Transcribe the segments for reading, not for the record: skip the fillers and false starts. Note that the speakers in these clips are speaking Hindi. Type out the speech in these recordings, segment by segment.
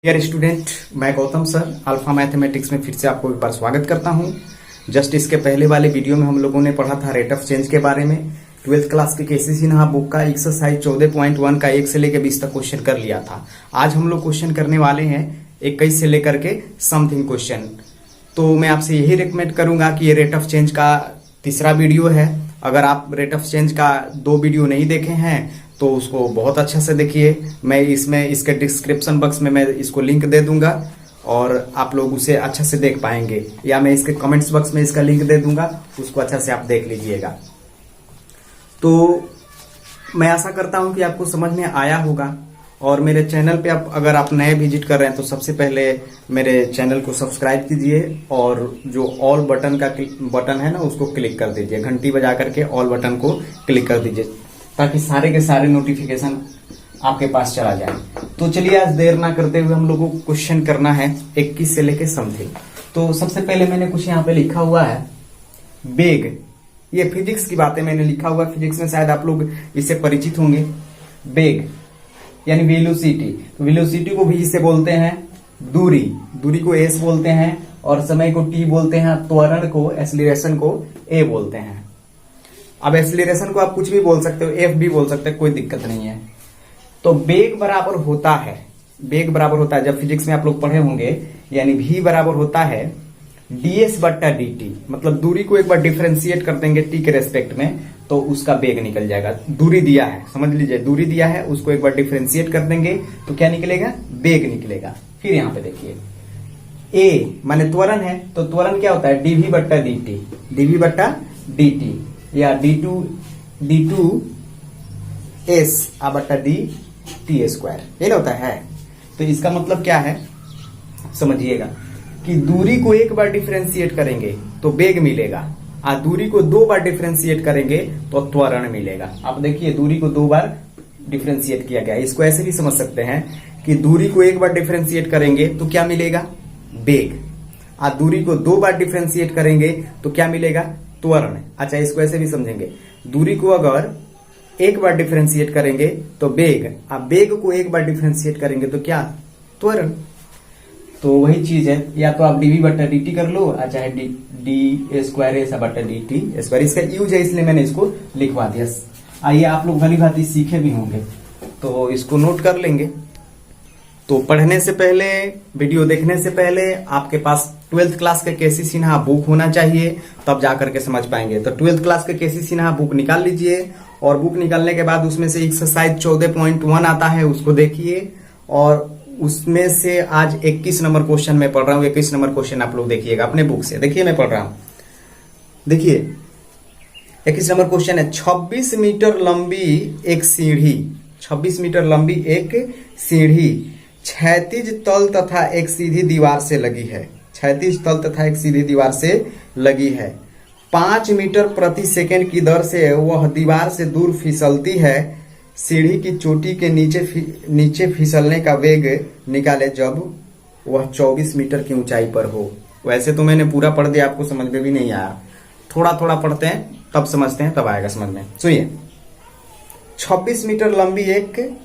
डियर स्टूडेंट, मैं गौतम सर अल्फा मैथमेटिक्स में फिर से आपको एक बार स्वागत करता हूं। जस्ट इसके पहले वाले वीडियो में हम लोगों ने पढ़ा था रेट ऑफ चेंज के बारे में। 12th क्लास के केसी सिन्हा बुक का एक्सरसाइज 14.1 का 1 से लेकर 20 तक क्वेश्चन कर लिया था। आज हम लोग क्वेश्चन करने वाले हैं 21 से लेकर के समथिंग क्वेश्चन। तो मैं आपसे यही रिकमेंड करूंगा कि ये रेट ऑफ चेंज का तीसरा वीडियो है। अगर आप रेट ऑफ चेंज का 2 वीडियो नहीं देखे हैं तो उसको बहुत अच्छा से देखिए। मैं इसमें इसके डिस्क्रिप्शन बॉक्स में मैं इसको लिंक दे दूंगा और आप लोग उसे अच्छा से देख पाएंगे, या मैं इसके कमेंट्स बॉक्स में इसका लिंक दे दूंगा, उसको अच्छा से आप देख लीजिएगा। तो मैं आशा करता हूं कि आपको समझ में आया होगा। और मेरे चैनल पे अगर आप नए विजिट कर रहे हैं तो सबसे पहले मेरे चैनल को सब्सक्राइब कीजिए और जो ऑल बटन है ना उसको क्लिक कर दीजिए। घंटी बजा करके ऑल बटन को क्लिक कर दीजिए ताकि सारे के सारे नोटिफिकेशन आपके पास चला जाए। तो चलिए आज देर ना करते हुए हम लोगों को क्वेश्चन करना है 21 से लेके समथिंग। तो सबसे पहले मैंने कुछ यहाँ पे लिखा हुआ है बेग। ये फिजिक्स की बातें मैंने लिखा हुआ है, फिजिक्स में शायद आप लोग इससे परिचित होंगे। बेग यानी वेलोसिटी। तो वेलोसिटी को भी से बोलते हैं दूरी, दूरी को एस बोलते हैं और समय को टी बोलते हैं। त्वरण को, एक्सीलरेशन को ए बोलते हैं। अब एक्सीलरेशन को आप कुछ भी बोल सकते हो, एफ भी बोल सकते हो, कोई दिक्कत नहीं है। तो बेग बराबर होता है, बेग बराबर होता है, जब फिजिक्स में आप लोग पढ़े होंगे, यानी v बराबर होता है ds बट्टा dt। मतलब दूरी को एक बार डिफरेंशिएट कर देंगे t के रेस्पेक्ट में तो उसका बेग निकल जाएगा। दूरी दिया है, समझ लीजिए, दूरी दिया है, उसको एक बार डिफरेंशिएट कर देंगे तो क्या निकलेगा? बेग निकलेगा। फिर यहां पे देखिए a माने त्वरण है, तो त्वरण क्या होता है? dv बट्टा dt, dv बट्टा dt या d2 s बट्टा dt स्क्वायर, ये ना होता है। तो इसका मतलब क्या है समझिएगा कि दूरी को एक बार डिफरेंशिएट करेंगे तो बेग मिलेगा, और दूरी को 2 बार डिफरेंशिएट करेंगे तो त्वरण मिलेगा। आप देखिए दूरी को 2 बार डिफरेंशिएट किया गया। इसको ऐसे भी समझ सकते हैं कि दूरी को एक बार डिफरेंशिएट करेंगे तो क्या मिलेगा? बेग। और दूरी को 2 बार डिफरेंशिएट करेंगे तो क्या मिलेगा? त्वरण। अच्छा, इसको ऐसे भी समझेंगे, दूरी को अगर एक बार डिफरेंशिएट करेंगे तो बेग, अब बेग को एक बार डिफरेंशिएट करेंगे तो क्या? त्वरण। तो वही चीज है, या तो आप dv बट्टा dt कर लो, चाहे d स्क्वायर ऐसा बट्टा dt स्क्वायर। इसका यूज है इसलिए मैंने इसको लिखवा दिया। आइए, आप लोग भली भांति सीखे भी होंगे तो इसको नोट कर लेंगे। तो पढ़ने से पहले, वीडियो देखने से पहले आपके पास 12th क्लास के केसी सिन्हा बुक होना चाहिए, तब जाकर के समझ पाएंगे। तो 12th क्लास के केसी सिन्हा बुक निकाल लीजिए और बुक निकालने के बाद उसमें से एक्सरसाइज 14.1 आता है, उसको देखिए। और उसमें से आज 21 नंबर क्वेश्चन मैं पढ़ रहा हूँ। 21 नंबर क्वेश्चन आप लोग देखिएगा अपने बुक से। देखिए मैं पढ़ रहा हूँ, देखिए 21 नंबर क्वेश्चन है 26 मीटर लंबी एक सीढ़ी, 26 मीटर लंबी एक सीढ़ी क्षैतिज तल तथा एक सीधी दीवार से लगी है। क्षैतिज तल तथा एक सीधी दीवार से लगी है। 5 मीटर प्रति सेकंड की दर से वह दीवार से दूर फिसलती है। सीढ़ी की चोटी के नीचे फिसलने का वेग निकाले जब वह 24 मीटर की ऊंचाई पर हो। वैसे तो मैंने पूरा पढ़ दिया, आपको समझ में भी नहीं आया। थोड़ा थोड़ा पढ़ते हैं तब समझते हैं, तब आएगा समझ में। सुनिए, 26 मीटर लंबी एक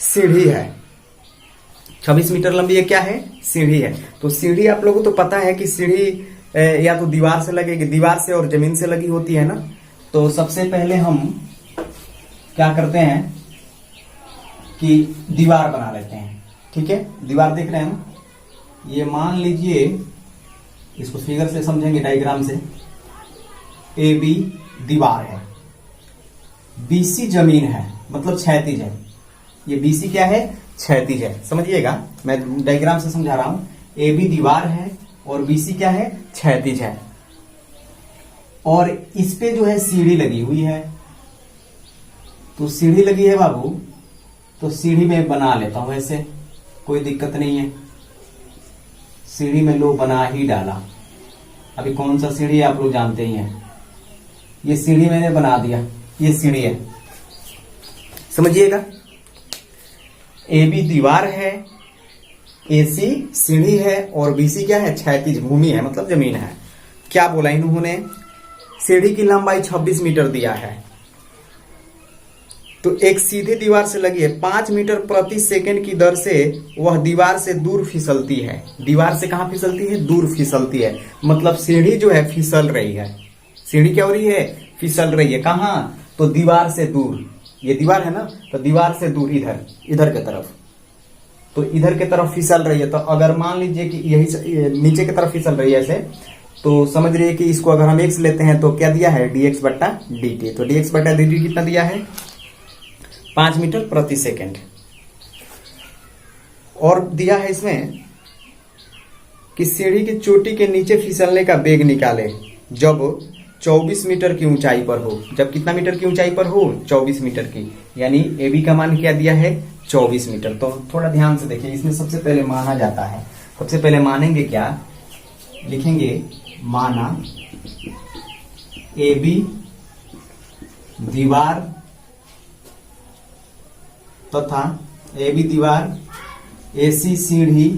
सीढ़ी है। 26 मीटर लंबी एक क्या है? सीढ़ी है। तो सीढ़ी आप लोगों को तो पता है कि सीढ़ी या तो दीवार से लगेगी, दीवार से और जमीन से लगी होती है ना। तो सबसे पहले हम क्या करते हैं कि दीवार बना लेते हैं। ठीक है, दीवार देख रहे हैं हम, ये मान लीजिए, इसको फिगर से समझेंगे, डायग्राम से। ए बी दीवार है, बीसी जमीन है, मतलब क्षैतिज है। ये बीसी क्या है? क्षैतिज है। समझिएगा, मैं डायग्राम से समझा रहा हूं। ए बी दीवार है और बीसी क्या है? क्षैतिज है। और इस पे जो है सीढ़ी लगी हुई है। तो सीढ़ी लगी है बाबू, तो सीढ़ी में बना लेता हूं ऐसे, कोई दिक्कत नहीं है। सीढ़ी में लो बना ही डाला। अभी कौन सा सीढ़ी आप लोग जानते ही हैं। ये सीढ़ी मैंने बना दिया, ये सीढ़ी है। समझिएगा, ए बी दीवार है, एसी सीढ़ी है और बीसी क्या है? क्षैतिज भूमि है, मतलब जमीन है। क्या बोला इन्होंने? सीढ़ी की लंबाई 26 मीटर दिया है, तो एक सीधी दीवार से लगी है, 5 मीटर प्रति सेकंड की दर से वह दीवार से दूर फिसलती है। दीवार से कहां फिसलती है? दूर फिसलती है। मतलब सीढ़ी जो है फिसल रही है। सीढ़ी क्या हो रही है? फिसल रही है। कहां? तो दीवार से दूर। ये दीवार है ना, तो दीवार से दूर इधर की तरफ, तो इधर की तरफ फिसल रही है। तो अगर मान लीजिए कि यही नीचे की तरफ फिसल रही है ऐसे, तो समझ रही है कि इसको अगर हम x लेते हैं तो क्या दिया है? dx बट्टा dt। तो dx बट्टा dt कितना दिया है? 5 मीटर प्रति सेकंड। और दिया है इसमें कि सीढ़ी की चोटी के नीचे फिसलने का वेग निकाले जब 24 मीटर की ऊंचाई पर हो। जब कितना मीटर की ऊंचाई पर हो? 24 मीटर की। यानी ए बी का मान क्या दिया है? 24 मीटर। तो थोड़ा ध्यान से देखिए, इसमें सबसे पहले माना जाता है। सबसे पहले मानेंगे क्या? लिखेंगे माना ए बी दीवार तथा ए बी दीवार एसी सीढ़ी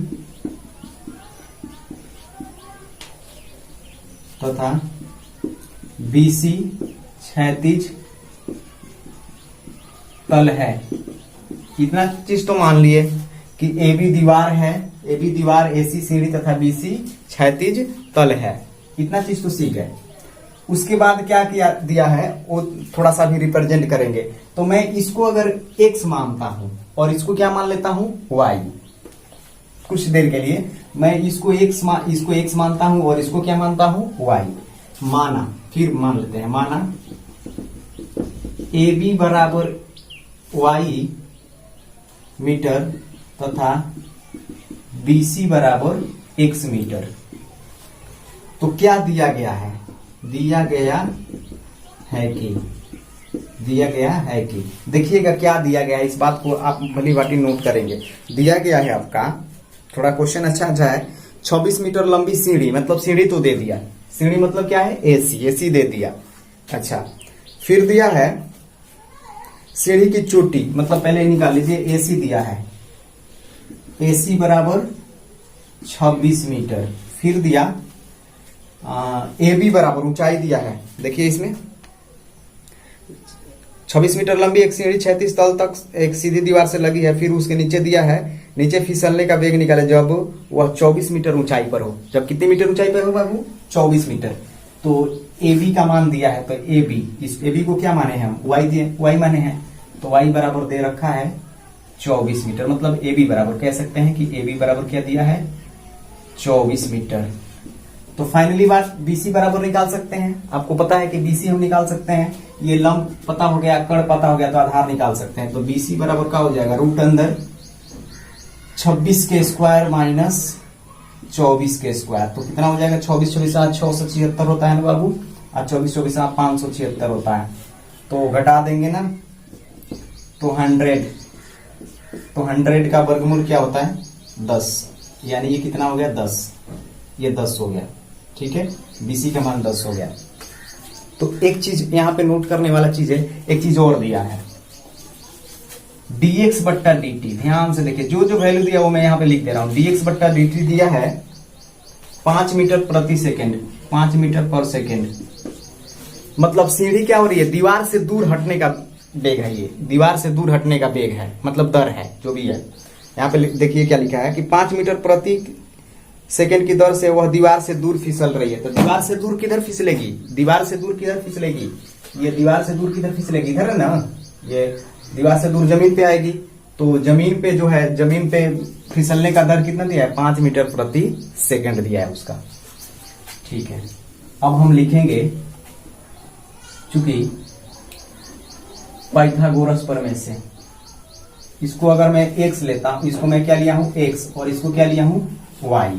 तथा बीसी क्षैतिज तल है। कितना चीज तो मान लिए कि ए बी दीवार है, ए बी दीवार एसी सीढ़ी तथा बीसी क्षैतिज तल है। इतना चीज तो सीख गए। उसके बाद क्या किया दिया है वो थोड़ा सा भी रिप्रेजेंट करेंगे। तो मैं इसको अगर x मानता हूं और इसको क्या मान लेता हूं? y। कुछ देर के लिए मैं इसको x मानता हूं और इसको क्या मानता हूं? y। माना, फिर मान लेते हैं, माना ए बी बराबर y मीटर तथा BC बराबर x मीटर। तो क्या दिया गया है? दिया गया है कि देखिएगा क्या दिया गया है, इस बात को आप भली भांति नोट करेंगे। दिया गया है आपका, थोड़ा क्वेश्चन अच्छा है। 26 मीटर लंबी सीढ़ी, मतलब सीढ़ी तो दे दिया। सीढ़ी मतलब क्या है? एसी दे दिया। अच्छा, फिर दिया है सीढ़ी की चोटी, मतलब पहले निकाल लीजिए, एसी दिया है, एसी बराबर 26 मीटर। फिर दिया ए बी बराबर ऊंचाई दिया है, देखिए इसमें 26 मीटर लंबी एक सीढ़ी 36 तल तक एक सीधी दीवार से लगी है। फिर उसके नीचे दिया है नीचे फिसलने का वेग निकाले जब वह 24 मीटर ऊंचाई पर हो। जब कितने मीटर ऊंचाई पर हो बाबू? 24 मीटर। तो ए बी का मान दिया है, तो ए बी, इस ए बी को क्या माने हैं हम? वाई दिए, वाई माने हैं। तो वाई बराबर दे रखा है 24 मीटर। मतलब ए बी बराबर कह सकते हैं कि ए बी बराबर क्या दिया है? 24 मीटर। तो फाइनली बात बीसी बराबर निकाल सकते हैं। आपको पता है कि बीसी हम निकाल सकते हैं। ये लंब पता हो गया, कण पता हो गया, तो आधार निकाल सकते हैं। तो बीसी बराबर क्या हो जाएगा? रूट अंदर 26 के स्क्वायर माइनस 24 के स्क्वायर। तो कितना हो जाएगा? 24 24 676 होता है ना बाबू, और 24 24 576 होता है। तो घटा देंगे ना, तो 100। तो 100 का वर्गमूल क्या होता है? 10। यानी ये कितना हो गया? 10। ये 10 हो गया। ठीक है, बीसी का मान 10 हो गया। तो एक चीज यहां पे नोट करने वाला चीज है, एक चीज और दिया है, dx बट्टा dt। ध्यान से देखिए, जो जो वैल्यू दिया वो मैं यहां पे लिख दे रहा हूं। dx बट्टा dt दिया है 5 मीटर प्रति सेकेंड, 5 मीटर पर सेकेंड। मतलब सीढ़ी क्या हो रही है? दीवार से दूर हटने का वेग है। ये दीवार से दूर हटने का वेग है, मतलब दर है, जो भी है। यहाँ पे देखिए क्या लिखा है कि 5 मीटर प्रति सेकेंड की दर से वह दीवार से दूर फिसल रही है। तो दीवार से दूर किधर फिसलेगी? दीवार से दूर किधर फिसलेगी? ये दीवार से दूर किधर फिसलेगी? इधर है ना। ये दीवार से दूर जमीन पे आएगी। तो जमीन पे जो है, जमीन पे फिसलने का दर कितना दिया है? 5 मीटर प्रति सेकेंड दिया है उसका। ठीक है, अब हम लिखेंगे, चूंकि पाइथागोरस प्रमेय से इसको अगर मैं x लेता हूं, इसको मैं क्या लिया हूं? x, और इसको क्या लिया हूं? y।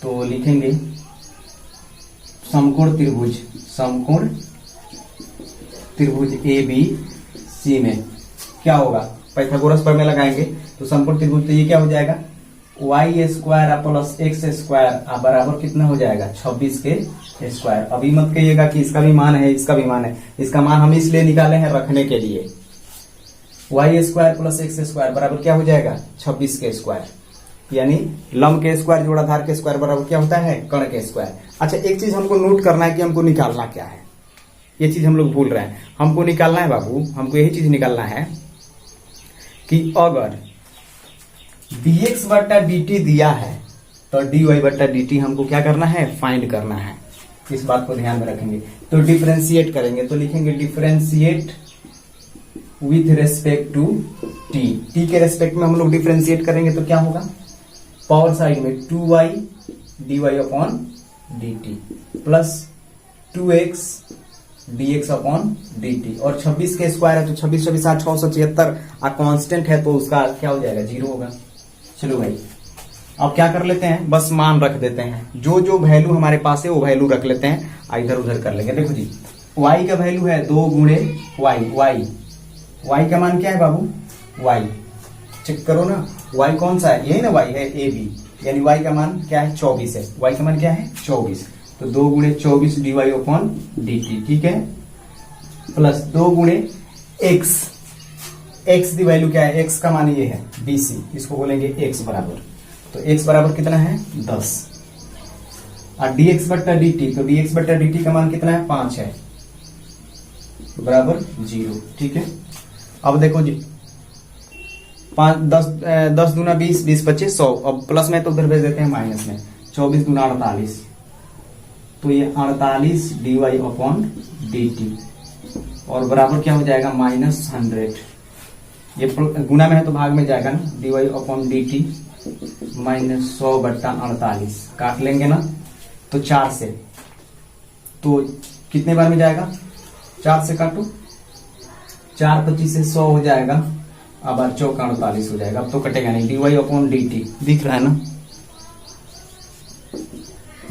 तो लिखेंगे समकोण त्रिभुज ए बी सी में क्या होगा? पाइथागोरस प्रमेय लगाएंगे तो समकोण त्रिभुज, तो ये क्या हो जाएगा? y square plus x square बराबर कितना हो जाएगा? 26 के स्क्वायर। अभी मत कहिएगा कि इसका भी मान है, इसका भी मान है। इसका मान हम इसलिए निकाले हैं रखने के लिए। y square plus x square बराबर क्या हो जाएगा? 26 के स्क्वायर। यानी लंब के स्क्वायर जोड़ा धार के स्क्वायर बराबर क्या होता है? कण के स्क्वायर। अच्छा, एक चीज हमको नोट करना है कि हमको निकालना क्या है। ये चीज हम लोग भूल रहे हैं। हमको निकालना है बाबू, हमको यही चीज निकालना है कि अगर dx बट्टा dt दिया है तो dy बट्टा dt हमको क्या करना है, फाइंड करना है। इस बात को ध्यान में रखेंगे। तो डिफरेंशिएट करेंगे तो लिखेंगे differentiate with respect to t। t के रेस्पेक्ट में हम लोग डिफरेंशिएट करेंगे तो क्या होगा, पावर साइड में 2y dy upon dt plus 2x dx upon dt, और 26 के स्क्वायर है तो 26 26 8 676 कांस्टेंट है तो उसका क्या हो जाएगा, 0 होगा। चलो भाई अब क्या कर लेते हैं, बस मान रख देते हैं, जो जो वैल्यू हमारे पास है वो वैल्यू रख लेते हैं, इधर उधर कर लेंगे। देखो जी y का वैल्यू है 2 गुणे y का मान क्या है बाबू, y चेक करो ना, y कौन सा है, यही ना y है a b, यानी y का मान क्या है 24 है, y का मान क्या है 24, तो 2 गुणे 24 dy अपॉन dt, ठीक है, प्लस 2 गुणे x, x की वैल्यू क्या है, x का मान ये है bc, इसको बोलेंगे x बराबर, तो x बराबर कितना है 10, और dx बट्टा dt, तो dx बट्टा dt का मान कितना है 5 है, बराबर 0, ठीक है। अब देखो जी 10 दूना 20, 20 25 100, अब प्लस में तो उधर भेज देते हैं माइनस में, 24 दूना 48, तो ये 48 dy अपॉन dt, और बराबर क्या हो जाएगा -100, ये गुना में है तो भाग में जाएगा ना, dy अपॉन dt -100 बट्टा 48, काट लेंगे ना तो 4 से, तो कितने बार में जाएगा, 4 से काटो, 4 25 से 100 हो जाएगा, अब 4 का 48 हो जाएगा, अब तो कटेगा नहीं, dy अपॉन dt दिख रहा है ना,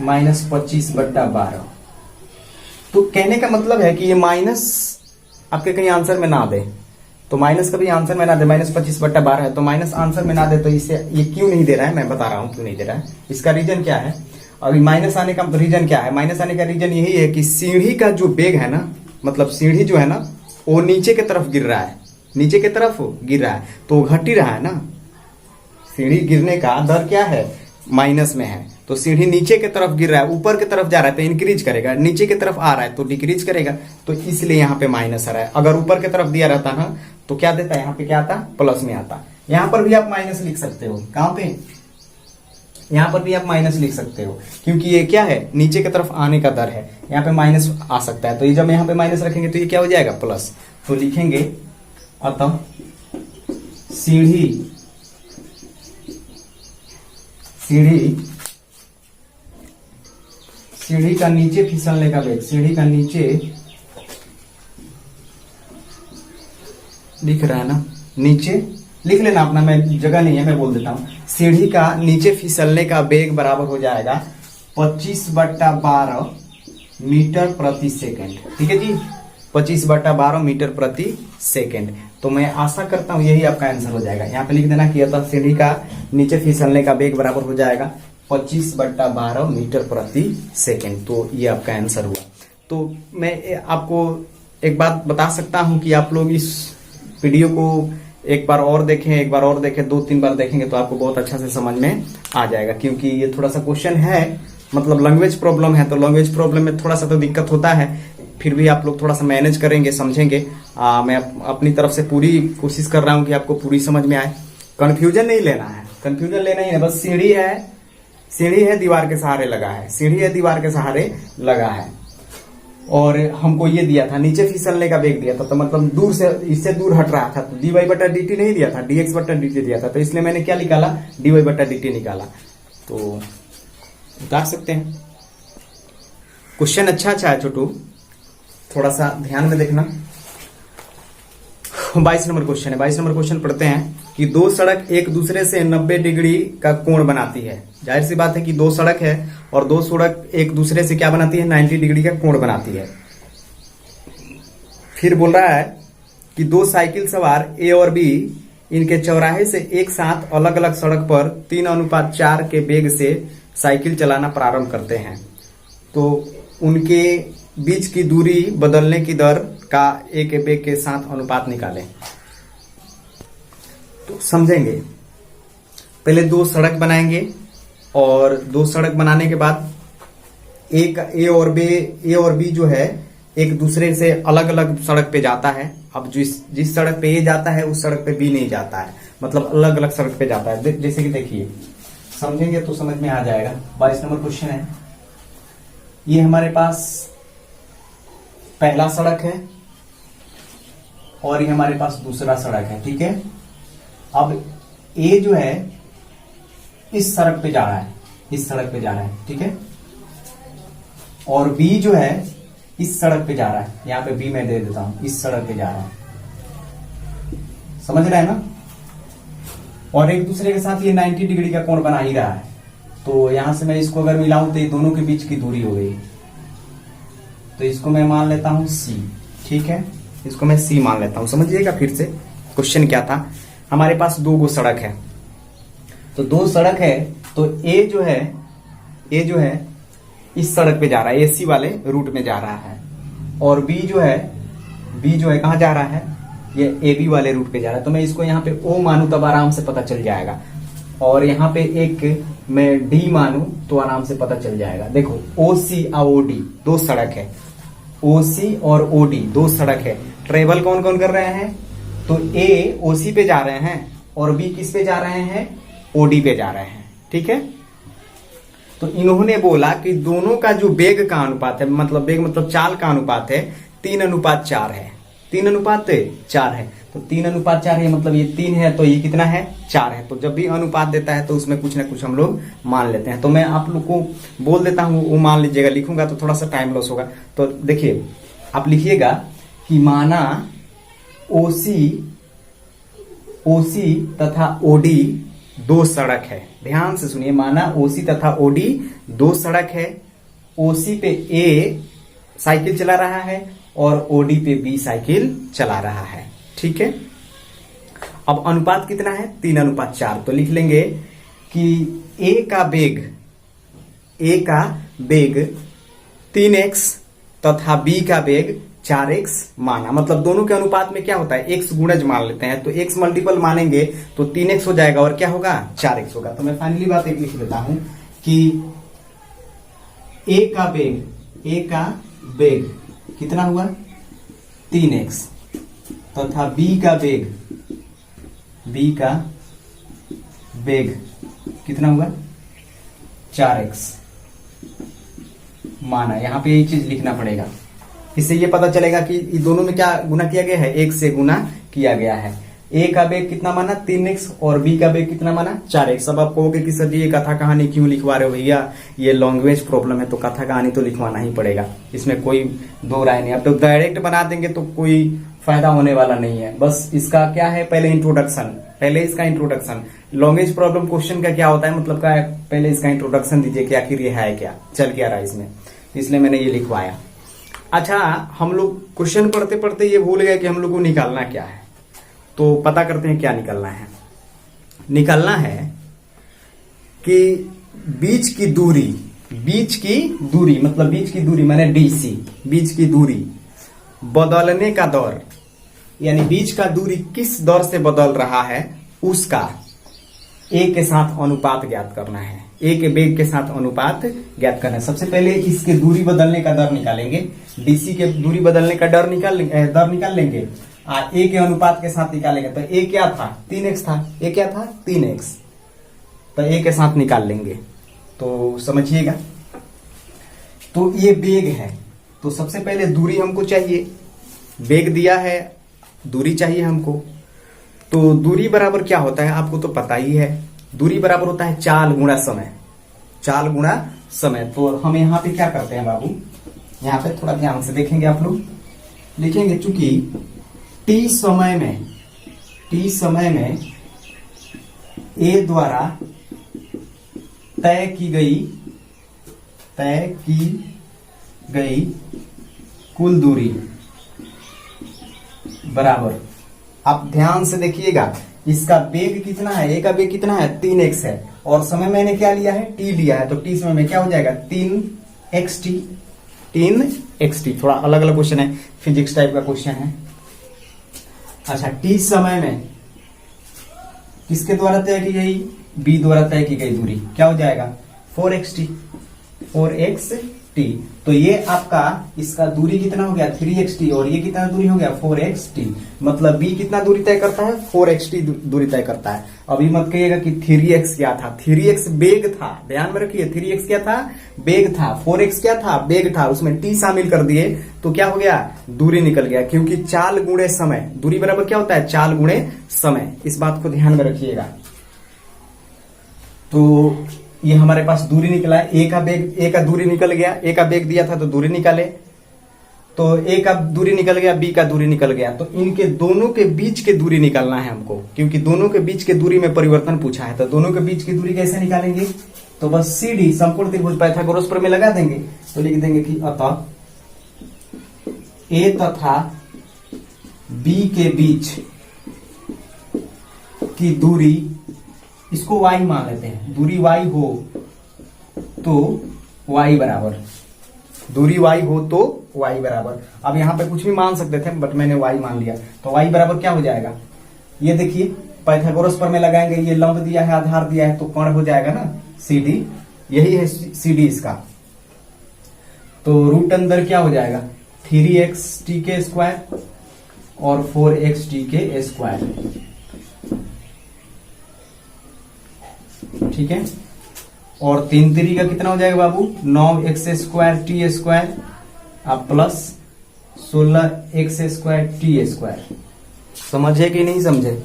-25 बट्टा 12। तो कहने का मतलब है कि ये माइनस आपके कहीं आंसर में ना दे, तो माइनस कभी आंसर में ना दे, -25 बट्टा 12 है तो माइनस आंसर में ना दे, तो इससे ये क्यों नहीं दे रहा है, मैं बता रहा हूं क्यों नहीं दे रहा है, इसका रीजन क्या है। और माइनस आने का रीजन क्या है, माइनस आने का रीजन यही है कि सीढ़ी का जो बेग है ना, मतलब सीढ़ी जो है ना वो नीचे की तरफ गिर रहा है, नीचे की तरफ गिर रहा है, तो घट ही रहा है ना, सीढ़ी गिरने का दर क्या है, माइनस में है, तो सीढ़ी नीचे की तरफ गिर रहा है, ऊपर की तरफ जा रहा है तो इंक्रीज करेगा, नीचे की तरफ आ रहा है तो डिक्रीज करेगा, तो इसलिए यहाँ पे माइनस आ रहा है। अगर ऊपर की तरफ दिया रहता ना तो क्या देता है, यहाँ पे क्या आता, प्लस में आता। यहाँ पर भी आप माइनस लिख सकते हो, कहाँ पे, यहाँ पर भी आप माइनस लिख सकते हो, क्योंकि ये क्या है, नीचे की तरफ आने का दर है, यहाँ पे माइनस आ सकता है, तो ये जब यहाँ पे माइनस रखेंगे तो ये क्या हो जाएगा, प्लस। तो लिखेंगे अतः सीढ़ी का नीचे फिसलने का वेग, सीढ़ी का नीचे लिख रहा है ना, नीचे लिख लेना अपना, मैं जगह नहीं है मैं बोल देता हूं, सीढ़ी का नीचे फिसलने का वेग बराबर हो जाएगा 25 बट्टा 12 मीटर प्रति सेकंड, ठीक है जी, 25 बट्टा 12 मीटर प्रति सेकंड। तो मैं आशा करता हूं यही आपका आंसर हो जाएगा। यहाँ पे लिख देना कि अतः सीढ़ी का नीचे फिसलने का वेग बराबर हो जाएगा 25 बट्टा 12 मीटर प्रति सेकंड, तो ये आपका आंसर हुआ। तो मैं आपको एक बात बता सकता हूं कि आप लोग इस वीडियो को एक बार और देखें, 2-3 बार देखेंगे तो आपको बहुत अच्छा से समझ में आ जाएगा, क्योंकि ये थोड़ा सा क्वेश्चन है, मतलब लैंग्वेज प्रॉब्लम है, तो लैंग्वेज प्रॉब्लम में थोड़ा सा तो दिक्कत होता है, फिर भी आप लोग थोड़ा सा मैनेज करेंगे, समझेंगे। मैं अपनी तरफ से पूरी कोशिश कर रहा हूं कि आपको पूरी समझ में आए, कंफ्यूजन नहीं लेना है, कंफ्यूजन लेना ही है, बस सीढ़ी है दीवार के सहारे लगा है, सीढ़ी है दीवार के सहारे लगा है, और हमको ये दिया था नीचे फिसलने का वेग दिया था, तो मतलब दूर से, इससे दूर हट रहा था, तो dy बट्टा dt नहीं दिया था, dx बट्टा dt दिया था, तो इसलिए मैंने क्या निकाला, dy बट्टा dt निकाला। तो उतार सकते हैं। क्वेश्चन अच्छा है छोटू, थोड़ा सा ध्यान में देखना। 22 नंबर क्वेश्चन है, 22 नंबर क्वेश्चन पढ़ते हैं कि दो सड़क एक दूसरे से 90 डिग्री का कोण बनाती है। जाहिर सी बात है कि दो सड़क है और दो सड़क एक दूसरे से क्या बनाती है, 90 डिग्री का कोण बनाती है। फिर बोल रहा है कि दो साइकिल सवार ए और बी इनके चौराहे से एक साथ अलग अलग सड़क पर 3:4 के वेग से साइकिल चलाना प्रारंभ करते हैं, तो उनके बीच की दूरी बदलने की दर का ए के वेग के साथ अनुपात निकालें। तो समझेंगे, पहले दो सड़क बनाएंगे और दो सड़क बनाने के बाद ए और बी जो है एक दूसरे से अलग अलग सड़क पे जाता है। अब जिस सड़क पे ए जाता है उस सड़क पे बी नहीं जाता है, मतलब अलग अलग सड़क पे जाता है। जैसे कि देखिए, समझेंगे तो समझ में आ जाएगा। 22 नंबर क्वेश्चन है, ये हमारे पास पहला सड़क है और ये हमारे पास दूसरा सड़क है, ठीक है। अब ए जो है इस सड़क पे जा रहा है, इस सड़क पे जा रहा है, ठीक है, और बी जो है इस सड़क पे जा रहा है। यहां पे बी मैं दे देता हूं, इस सड़क पे जा रहा है, समझ रहे हैं ना। और एक दूसरे के साथ ये 90 डिग्री का कोण बना ही रहा है। तो यहां से मैं इसको अगर मिलाऊं तो ये दोनों के बीच की दूरी हो गई, तो इसको मैं मान लेता हूं सी, ठीक है, इसको मैं सी मान लेता हूं। समझिएगा फिर से क्वेश्चन क्या था। हमारे पास दो गो सड़क है, तो दो सड़क है, तो ए जो है इस सड़क पे जा रहा है, एसी वाले रूट में जा रहा है, और बी जो है कहां जा रहा है, ये ए बी वाले रूट पे जा रहा है। तो मैं इसको यहाँ पे ओ मानू तब आराम से पता चल जाएगा, और यहाँ पे एक मैं डी मानू तो आराम से पता चल जाएगा। देखो ओ सी और ओ डी दो सड़क है, ओ सी और ओ डी दो सड़क है। ट्रेवल कौन कौन कर रहे हैं, तो ए ओ सी पे जा रहे हैं और बी किस पे जा रहे हैं, ओ डी पे जा रहे हैं, ठीक है। तो इन्होंने बोला कि दोनों का जो वेग का अनुपात है, मतलब वेग मतलब चाल का अनुपात है, 3:4 है, 3:4 है। तो 3:4 है, मतलब ये 3 है तो ये कितना है, 4 है। तो जब भी अनुपात देता है तो उसमें कुछ ना कुछ हम लोग मान लेते हैं। तो मैं आप लोग को बोल देता हूं, वो मान लीजिएगा, लिखूंगा तो थोड़ा सा टाइम लॉस होगा। तो देखिए आप लिखिएगा कि माना ओसी तथा ओडी दो सड़क है। ध्यान से सुनिए, माना ओसी तथा ओडी दो सड़क है। ओसी पे ए साइकिल चला रहा है और ओडी पे बी साइकिल चला रहा है, ठीक है। अब अनुपात कितना है, 3:4। तो लिख लेंगे कि ए का वेग 3x तथा बी का वेग 4x माना। मतलब दोनों के अनुपात में क्या होता है, x गुणज मान लेते हैं। तो x मल्टीपल मानेंगे तो 3x हो जाएगा और क्या होगा, 4x होगा। तो मैं फाइनली बात एक लिख देता हूं कि a का वेग कितना हुआ, 3x तथा b का वेग कितना हुआ, 4x माना। यहां पे ये चीज लिखना पड़ेगा, इससे ये पता चलेगा कि दोनों में क्या गुना किया गया है, 1 से गुना किया गया है। ए का वेग कितना माना, 3x, और बी का वेग कितना माना, 4x। अब आप कहोगे कि सर जी ये कथा कहानी क्यों लिखवा रहे हो भैया, ये लैंग्वेज प्रॉब्लम है, तो कथा कहानी तो लिखवाना ही पड़ेगा, इसमें कोई दो राय नहीं। अब तो डायरेक्ट बना देंगे तो कोई फायदा होने वाला नहीं है। बस इसका क्या है, पहले इसका इंट्रोडक्शन। लैंग्वेज प्रॉब्लम क्वेश्चन का क्या होता है, मतलब क्या है, पहले इसका इंट्रोडक्शन दीजिए कि आखिर ये है क्या, चल क्या रहा है इसमें, इसलिए मैंने ये लिखवाया। अच्छा, हम लोग क्वेश्चन पढ़ते पढ़ते ये भूल गए कि हम लोग को निकालना क्या है, तो पता करते हैं क्या निकालना है। निकालना है कि बीच की दूरी मतलब बीच की दूरी माने डीसी, बीच की दूरी बदलने का दौर, यानी बीच का दूरी किस दौर से बदल रहा है उसका ए के साथ अनुपात ज्ञात करना है। ए के वेग के साथ अनुपात ज्ञात करना है। सबसे पहले इसके दूरी बदलने का दर निकालेंगे, डीसी के दूरी बदलने का दर निकाल लेंगे, ए के अनुपात के साथ निकालेंगे। तो ए क्या था, 3x था, ए क्या था, 3x, तो ए के साथ निकाल लेंगे। तो समझिएगा, तो ये वेग है, तो सबसे पहले दूरी हमको चाहिए, वेग दिया है, दूरी चाहिए हमको। तो दूरी बराबर क्या होता है आपको तो पता ही है, दूरी बराबर होता है चाल गुणा समय। तो हम यहाँ पे क्या करते हैं बाबू, यहाँ पे थोड़ा ध्यान से देखेंगे आप लोग, लिखेंगे चूंकि टी समय में ए द्वारा तय की गई कुल दूरी बराबर, आप ध्यान से देखिएगा, इसका वेग कितना है, ए का वेग कितना है, 3x है, और समय मैंने क्या लिया है, टी लिया है। तो टी समय में क्या हो जाएगा, 3xt। थोड़ा अलग अलग क्वेश्चन है, फिजिक्स टाइप का क्वेश्चन है। अच्छा, टी समय में किसके द्वारा तय की गई, बी द्वारा तय की गई दूरी क्या हो जाएगा, 4xt टी। तो ये आपका इसका दूरी कितना हो गया 3xt और ये कितना दूरी हो गया 4xt। मतलब b कितना दूरी तय करता है 4xt दूरी तय करता है। अभी मत कहिएगा कि 3x क्या था, 3x बेग था, ध्यान में रखिए 3x क्या था बेग था, 4x क्या था बेग था, उसमें t शामिल कर दिए तो क्या हो गया दूरी निकल गया, क्योंकि चाल गुणे समय, दूरी बराबर क्या होता है चाल गुणे समय। इस बात को ध्यान में रखिएगा। तो ये हमारे पास दूरी निकला है, ए का दूरी निकल गया, ए का बेग दिया था तो दूरी निकाले, तो ए का दूरी निकल गया, बी का दूरी निकल गया, तो इनके दोनों के बीच के दूरी निकालना है हमको, क्योंकि दोनों के बीच के दूरी में परिवर्तन पूछा है। तो दोनों के बीच की दूरी कैसे निकालेंगे, तो बस CD संपूर्ण त्रिभुज पाइथागोरस प्रमेय लगा देंगे। तो लिख देंगे कि अतः ए तथा बी के बीच की दूरी, इसको y मान लेते हैं, दूरी y हो तो y बराबर, दूरी y हो तो y बराबर। अब यहाँ पे कुछ भी मान सकते थे बट मैंने y मान लिया, तो y बराबर क्या हो जाएगा, ये देखिए पाइथागोरस प्रमेय लगाएंगे, ये लंब दिया है आधार दिया है तो कोण हो जाएगा ना CD, यही है CD इसका। तो रूट अंदर क्या हो जाएगा 3xt के स्क्वायर और 4xt के स्क्वायर, ठीक है। और 3 का कितना हो जाएगा बाबू 9x स्क्वायर टी स्क्वायर अब plus 16x square T square. समझे कि नहीं समझे,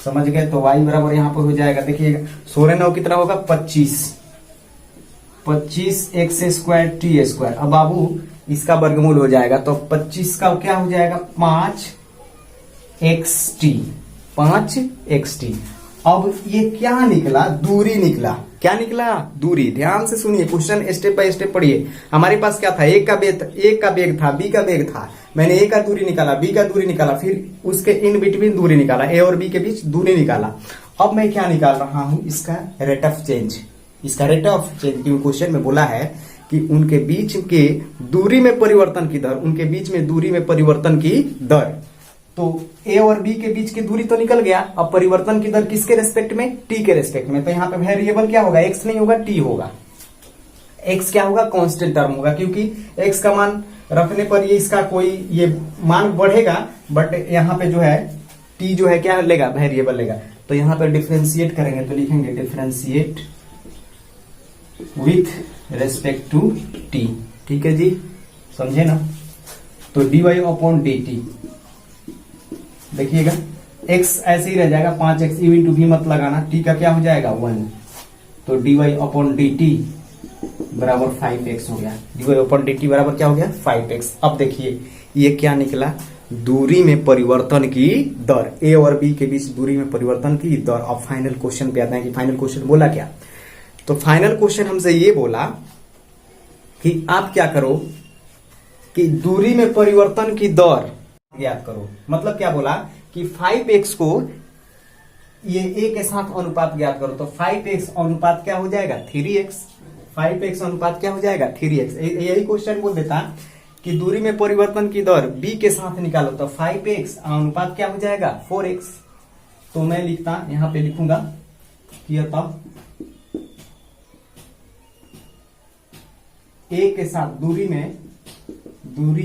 समझ गए। तो y बराबर यहाँ पर हो जाएगा, देखिएगा 16 9 कितना होगा 25x स्क्वायर टी स्क्वायर। अब बाबू इसका वर्गमूल हो जाएगा तो 25 का क्या हो जाएगा 5xt। अब ये क्या निकला दूरी निकला, क्या निकला दूरी। ध्यान से सुनिए, क्वेश्चन स्टेप बाय स्टेप पढ़िए। हमारे पास क्या था एक का बेग था, बी का बेग था, मैंने ए का दूरी निकाला, बी का दूरी निकाला, फिर उसके इन बिटवीन दूरी निकाला, ए और बी के बीच दूरी निकाला। अब मैं क्या निकाल रहा हूं इसका रेट ऑफ चेंज, इसका रेट ऑफ चेंज, क्योंकि क्वेश्चन में बोला है कि उनके बीच के दूरी में परिवर्तन की दर, उनके बीच में दूरी में परिवर्तन की दर। तो ए और बी के बीच की दूरी तो निकल गया, अब परिवर्तन की दर किसके रेस्पेक्ट में टी के रेस्पेक्ट में। तो यहाँ पे वेरिएबल क्या होगा एक्स नहीं होगा टी होगा। एक्स क्या होगा कांस्टेंट टर्म होगा, क्योंकि एक्स का मान रखने पर ये इसका कोई ये मान बढ़ेगा, बट यहाँ पे जो है टी जो है क्या लेगा वेरिएबल लेगा। तो यहाँ पे डिफरेंशिएट करेंगे तो लिखेंगे differentiate with respect to t, ठीक है जी, समझे ना। तो dy अपॉन dt, देखिएगा x ऐसे ही रह जाएगा 5x, यू इंटू भी मत लगाना, t का क्या हो जाएगा 1, तो dy अपॉन dt बराबर 5x हो गया, dy अपॉन dt बराबर क्या हो गया 5x। अब देखिए ये क्या निकला दूरी में परिवर्तन की दर, a और b के बीच दूरी में परिवर्तन की दर। अब फाइनल क्वेश्चन पे आते हैं कि फाइनल क्वेश्चन बोला क्या। तो फाइनल क्वेश्चन हमसे ये बोला कि आप क्या करो कि दूरी में परिवर्तन की दर ज्ञात करो। मतलब क्या बोला कि 5x को ये a के साथ अनुपात ज्ञात करो, तो 5x अनुपात क्या हो जाएगा 3x, 5x अनुपात क्या हो जाएगा 3x। यही क्वेश्चन बोल देता कि दूरी में परिवर्तन की दर b के साथ निकालो, तो 5x अनुपात क्या हो जाएगा 4x। तो मैं लिखता यहां पे लिखूंगा कि अतः a के साथ दूरी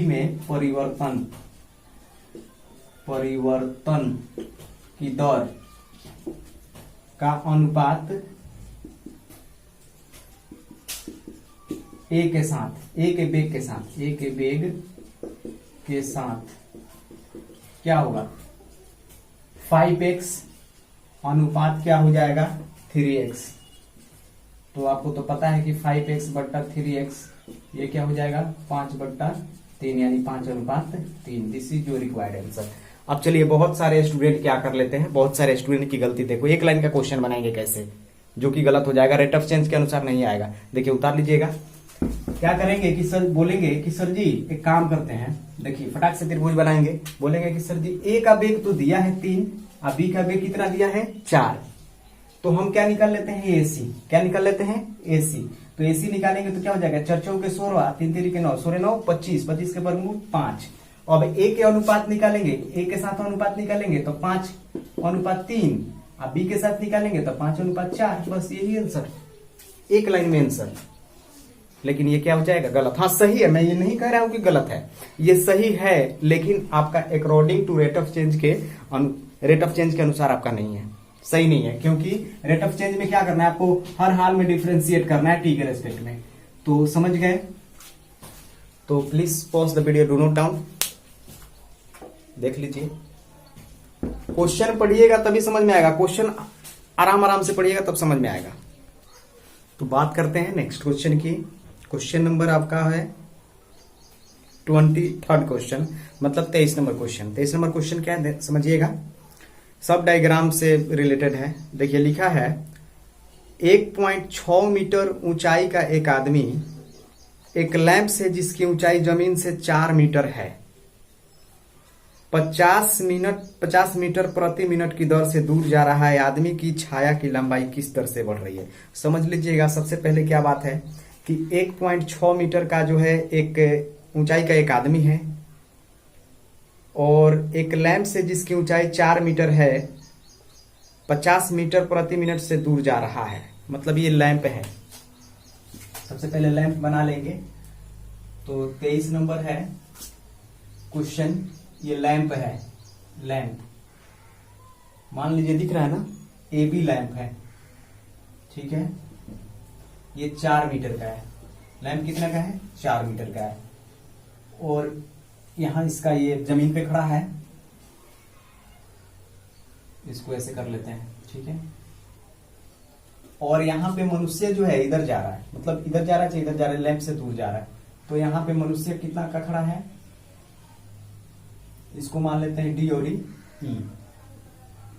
में परिवर्तन की दर का अनुपात ए के साथ, ए के बेग के साथ क्या होगा 5x अनुपात क्या हो जाएगा 3x। तो आपको तो पता है कि 5x बट्टा 3x ये क्या हो जाएगा 5/3 यानी 5:3। This is your required answer. अब चलिए बहुत सारे स्टूडेंट क्या कर लेते हैं, बहुत सारे स्टूडेंट की गलती देखो, एक लाइन का क्वेश्चन बनाएंगे कैसे जो कि गलत हो जाएगा, रेट ऑफ चेंज के अनुसार नहीं आएगा। देखिए उतार लीजिएगा, क्या करेंगे कि सर बोलेंगे कि सर जी एक काम करते हैं, देखिए फटाक से त्रिभुज बनाएंगे, बोलेंगे कि सर जी ए का बेग तो दिया है 3 और बी का बेग कितना दिया है 4, तो हम क्या निकाल लेते हैं AC, क्या निकाल लेते हैं AC। तो AC निकालेंगे तो क्या हो जाएगा 4 चौके 16, 3 3 के 9, 16 9 25, 25 के वर्गमूल 5। अब A के अनुपात निकालेंगे, A के साथ अनुपात निकालेंगे तो 5:3, अब B के साथ निकालेंगे तो 5:4। बस यही आंसर, एक लाइन में आंसर। लेकिन ये क्या हो जाएगा, गलत। हाँ सही है, मैं ये नहीं कह रहा हूं कि गलत है, ये सही है, लेकिन आपका according to rate of change के अनुसार आपका नहीं है, सही नहीं है। क्योंकि रेट ऑफ चेंज में क्या करना है, आपको हर हाल में डिफ्रेंशिएट करना है टी के रेस्पेक्ट में। तो समझ गए? तो please pause the video, do not down, देख लीजिए। क्वेश्चन पढ़िएगा तभी समझ में आएगा, क्वेश्चन आराम आराम से पढ़िएगा तब समझ में आएगा। तो बात करते हैं नेक्स्ट क्वेश्चन की। क्वेश्चन नंबर आपका है 23rd क्वेश्चन, मतलब 23 नंबर क्वेश्चन। 23 नंबर क्वेश्चन क्या है समझिएगा, सब डायग्राम से रिलेटेड है। देखिए लिखा है 1.6 मीटर ऊंचाई का एक आदमी एक लैंप से जिसकी ऊंचाई जमीन से 4 मीटर है 50 मीटर प्रति मिनट की दर से दूर जा रहा है। आदमी की छाया की लंबाई किस दर से बढ़ रही है? समझ लीजिएगा। सबसे पहले क्या बात है कि 1.6 मीटर का जो है एक ऊंचाई का एक आदमी है और एक लैंप से जिसकी ऊंचाई 4 मीटर है 50 मीटर प्रति मिनट से दूर जा रहा है, मतलब ये लैंप है। सबसे पहले लैंप बना लेंगे। तो 23 नंबर है क्वेश्चन, ये लैंप है, लैंप मान लीजिए दिख रहा है ना, ए बी लैंप है, ठीक है। ये 4 मीटर का है, लैंप कितना का है, 4 मीटर का है। और यहां इसका ये जमीन पे खड़ा है, इसको ऐसे कर लेते हैं, ठीक है। और यहां पे मनुष्य जो है इधर जा रहा है, मतलब इधर जा रहा है, इधर जा रहा है, लैंप से दूर जा रहा है। तो यहां पे मनुष्य कितना का खड़ा है, इसको मान लेते हैं डी और ई,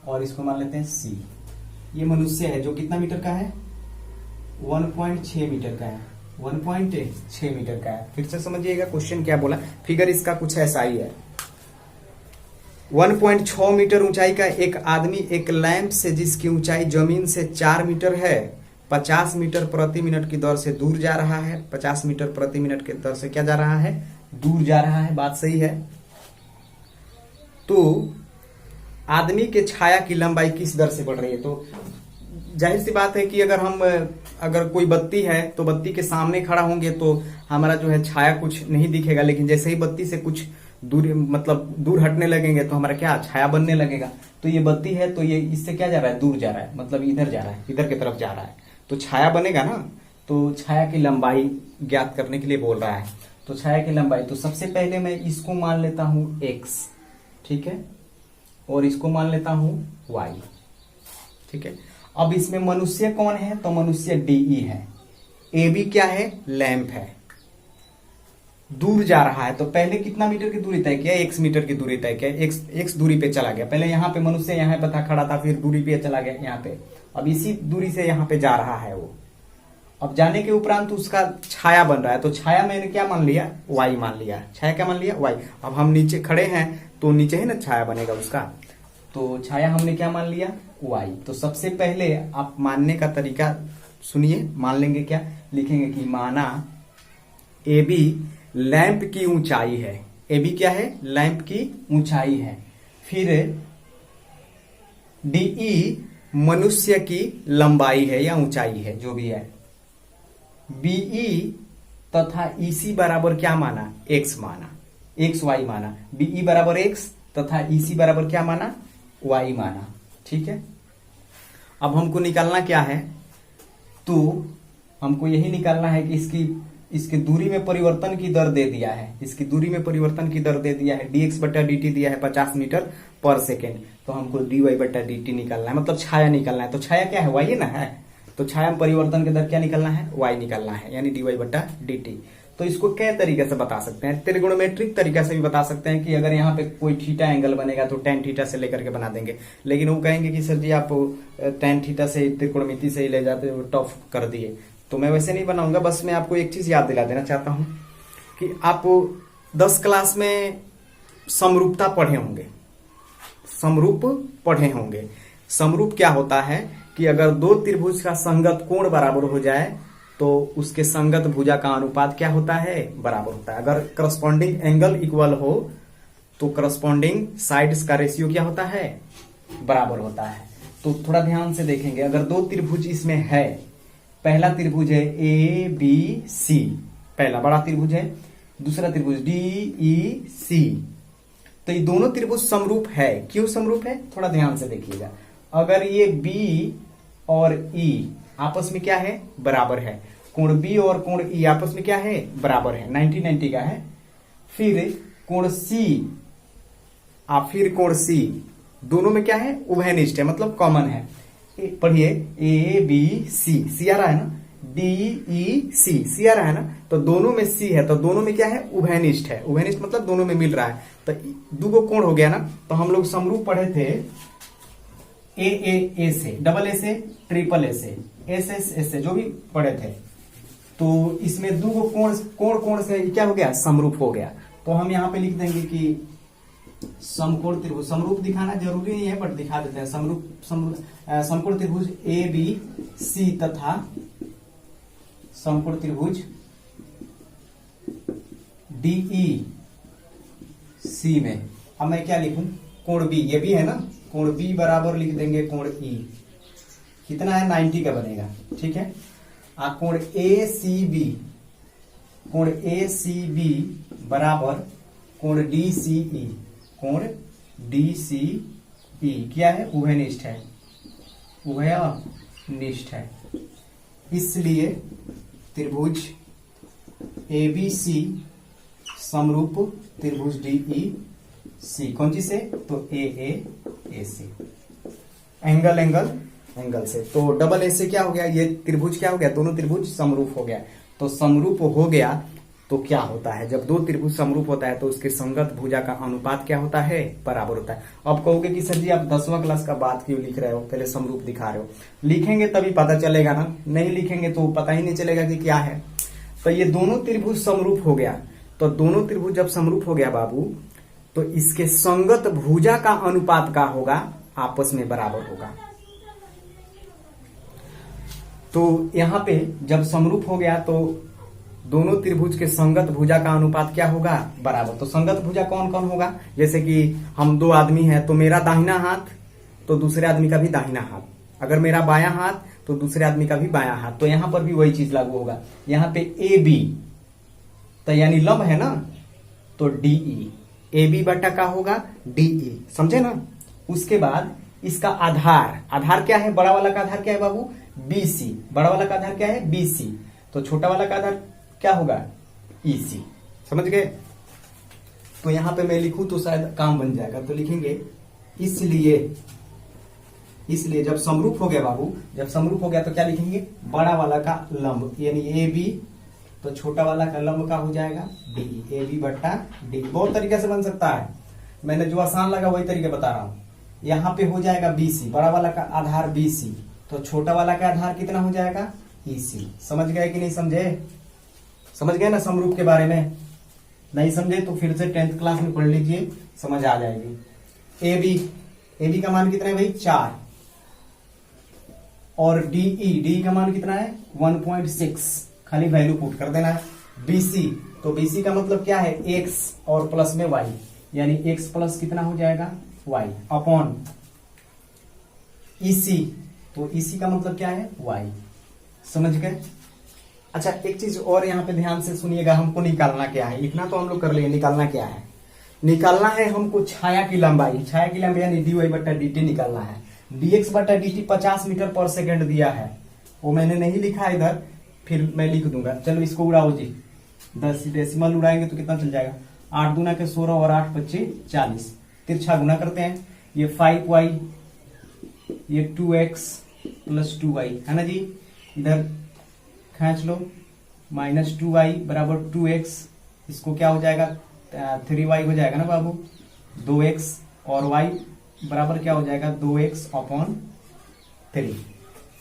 और इसको मान लेते हैं सी। ये मनुष्य है जो कितना मीटर का है, 1.6 मीटर का है, 1.6 मीटर का है। फिर से समझिएगा क्वेश्चन क्या बोला, फिगर इसका कुछ ऐसा ही है। 1.6 मीटर ऊंचाई का एक आदमी एक लैंप से जिसकी ऊंचाई जमीन से 4 मीटर है 50 मीटर प्रति मिनट की दर से दूर जा रहा है। 50 मीटर प्रति मिनट की दर से क्या जा रहा है, दूर जा रहा है, बात सही है। तो आदमी के छाया की लंबाई किस दर से बढ़ रही है? तो जाहिर सी बात है कि अगर कोई बत्ती है तो बत्ती के सामने खड़ा होंगे तो हमारा जो है छाया कुछ नहीं दिखेगा, लेकिन जैसे ही बत्ती से कुछ दूर मतलब दूर हटने लगेंगे तो हमारा क्या छाया बनने लगेगा। तो ये बत्ती है तो ये इससे क्या जा रहा है, दूर जा रहा है, मतलब इधर जा रहा है, इधर की तरफ जा रहा है, तो छाया बनेगा ना। तो छाया की लंबाई ज्ञात करने के लिए बोल रहा है। तो छाया की लंबाई, तो सबसे पहले मैं इसको मान लेता हूं x, ठीक है, और इसको मान लेता हूं y, ठीक है। अब इसमें मनुष्य कौन है, तो मनुष्य डीई है, ए बी क्या है, लैंप है, दूर जा रहा है। तो पहले कितना मीटर की दूरी तय किया, x मीटर की दूरी तय किया, x दूरी पे चला गया। पहले यहाँ पे मनुष्य यहाँ पे था, खड़ा था, फिर दूरी पे चला गया यहाँ पे, अब इसी दूरी से यहाँ पे जा रहा है वो। अब जाने के उपरांत उसका छाया बन रहा है, तो छाया मैंने क्या मान लिया, y मान लिया, छाया क्या मान लिया, y। अब हम नीचे खड़े हैं तो नीचे ही ना छाया बनेगा उसका, तो छाया हमने क्या मान लिया, y। तो सबसे पहले आप मानने का तरीका सुनिए, मान लेंगे क्या, लिखेंगे कि माना ए बी लैंप की ऊंचाई है, ए बी क्या है, लैंप की ऊंचाई है। फिर डीई मनुष्य की लंबाई है या ऊंचाई है, जो भी है। बीई तथा ईसी बराबर क्या माना, एक्स माना, एक्स वाई माना, बीई बराबर एक्स तथा ईसी बराबर क्या माना, वाई माना, ठीक है। अब हमको निकालना क्या है, तो हमको यही निकालना है कि इसकी दूरी में परिवर्तन की दर दे दिया है, इसकी दूरी में परिवर्तन की दर दे दिया है, dx बट्टा dt दिया है 50 मीटर पर सेकेंड। तो हमको dy बट्टा dt निकालना है, मतलब छाया निकालना है। तो छाया क्या है, y ना है, तो छाया में परिवर्तन की दर क्या निकालना है, y निकालना है, यानी dy बट्टा dt। तो इसको कई तरीके से बता सकते हैं, त्रिगोणोमेट्रिक तरीका से भी बता सकते हैं कि अगर यहाँ पे कोई थीटा एंगल बनेगा तो tan थीटा से लेकर के बना देंगे। लेकिन वो कहेंगे कि सर जी आप tan थीटा से त्रिकोणमिति से ही ले जाते हो, टफ कर दिए। तो मैं वैसे नहीं बनाऊंगा, बस मैं आपको एक चीज याद दिला देना चाहता हूं कि आप 10 क्लास में समरूपता पढ़े होंगे, समरूप पढ़े होंगे। समरूप क्या होता है कि अगर दो त्रिभुज का संगत कोण बराबर हो जाए तो उसके संगत भुजा का अनुपात क्या होता है, बराबर होता है। अगर करस्पॉन्डिंग एंगल इक्वल हो तो करस्पॉन्डिंग साइड्स का रेशियो क्या होता है, बराबर होता है। तो थोड़ा ध्यान से देखेंगे, अगर दो त्रिभुज इसमें है पहला त्रिभुज है ए बी सी, पहला बड़ा त्रिभुज है, दूसरा त्रिभुज डी ई सी। तो ये दोनों त्रिभुज समरूप है। क्यों समरूप है, थोड़ा ध्यान से देखिएगा। अगर ये बी और ई आपस में क्या है, बराबर है, कोण बी और कोण ई आपस में क्या है, बराबर है, 90-90 का है। फिर कोण सी फिर कोण सी दोनों में क्या है, उभयनिष्ठ है, मतलब कॉमन है। पढ़िए, ए बी सी आ रहा है ना, डी ई सी आ रहा है ना, तो दोनों में सी है, तो दोनों में क्या है, उभयनिष्ठ है। उभयनिष्ठ मतलब दोनों में मिल रहा है। तो दो कोण हो गया ना, तो हम लोग समरूप पढ़े थे ए से, डबल ए से, ट्रिपल ए से, एस से, जो भी पढ़े थे। तो इसमें दो कोण से क्या हो गया, समरूप हो गया। तो हम यहाँ पे लिख देंगे कि समकोण त्रिभुज, समरूप दिखाना जरूरी नहीं है बट दिखा देते हैं। समकोण त्रिभुज ए बी सी तथा समकोण त्रिभुज डी ई सी में अब मैं क्या लिखूं, कोण बी, ये भी है ना, कोण बी बराबर लिख देंगे कोण ई, कितना है, 90 का बनेगा, ठीक है। कोण ए सी बी, कोण ए सी बी बराबर कोण डी सी ई, कोण डी सी ई क्या है, उभयनिष्ठ है, उभयनिष्ठ है। इसलिए त्रिभुज ए बी सी समरूप त्रिभुज डी ई सी, कौन सी से, तो ए से, एंगल से। तो डबल ए से क्या हो गया, ये त्रिभुज क्या हो गया, दोनों त्रिभुज समरूप हो गया। तो समरूप हो गया तो क्या होता है, जब दो त्रिभुज समरूप होता है तो उसके संगत भुजा का अनुपात क्या होता है, बराबर होता है। अब कहोगे कि सर जी आप 10वां क्लास का बात क्यों लिख रहे हो, पहले समरूप दिखा रहे हो। लिखेंगे तभी पता चलेगा ना, नहीं लिखेंगे तो पता ही नहीं चलेगा कि क्या है। तो ये दोनों त्रिभुज समरूप हो गया। तो दोनों त्रिभुज जब समरूप हो गया बाबू, तो इसके संगत भुजा का अनुपात का होगा, आपस में बराबर होगा। तो यहां पे जब समरूप हो गया तो दोनों त्रिभुज के संगत भुजा का अनुपात क्या होगा, बराबर। तो संगत भुजा कौन कौन होगा, जैसे कि हम दो आदमी हैं तो मेरा दाहिना हाथ तो दूसरे आदमी का भी दाहिना हाथ, अगर मेरा बायां हाथ तो दूसरे आदमी का भी बायां हाथ। तो यहां पर भी वही चीज लागू होगा। यहां पे ए बी तो यानी लंब है ना, तो डीई, ए बी बटा का होगा डीई, समझे ना। उसके बाद इसका आधार क्या है, बड़ा वाला का आधार क्या है बाबू, बीसी, बड़ा वाला का आधार क्या है, बीसी, तो छोटा वाला का आधार क्या होगा, ईसी, समझ गए। तो यहां पे मैं लिखूं तो शायद काम बन जाएगा, तो लिखेंगे इसलिए जब समरूप हो गया बाबू, जब समरूप हो गया तो क्या लिखेंगे, बड़ा वाला का लंब यानी ए बी, तो छोटा वाला का लंब का हो जाएगा डी, ए बी बट्टा डी। बहुत तरीके से बन सकता है, मैंने जो आसान लगा वही तरीके बता रहा हूं। यहां पे हो जाएगा बीसी, बड़ा वाला का आधार बीसी, तो छोटा वाला का आधार कितना हो जाएगा, ईसी। समझ गए कि नहीं समझे, समझ गए ना समरूप के बारे में। नहीं समझे तो फिर से 10th क्लास में पढ़ लीजिए, समझ आ जाएगी। ए बी का मान कितना है भाई, 4, और डी का मान कितना है, 1.6, खाली वैल्यू पुट कर देना है। बीसी, तो बीसी का मतलब क्या है, एक्स और प्लस में वाई, यानी एक्स प्लस कितना हो जाएगा, वाई, अपॉन ईसी, तो ईसी का मतलब क्या है, वाई। समझ गए। अच्छा एक चीज और यहाँ पे ध्यान से सुनिएगा, हमको निकालना क्या है, लिखना तो हम लोग कर लिए, निकालना क्या है, निकालना है हमको छाया की लंबाई, यानी डी वाई बट्टा डी टी निकालना है। डीएक्स बट्टा डी टी 50 मीटर पर सेकंड दिया है, वो मैंने नहीं लिखा इधर, फिर मैं लिख दूंगा। चलो इसको उड़ाओ जी, 10 डेसिमल उड़ाएंगे तो कितना चल जाएगा, 8 दूना के 16 और 8 25 40, तिरछा गुना करते हैं, ये 5y, ये 2x प्लस 2y है ना जी, इधर खींच लो, माइनस 2y बराबर 2x, इसको क्या हो जाएगा, 3y हो जाएगा ना बाबू, 2x, और y बराबर क्या हो जाएगा, 2x अपॉन 3।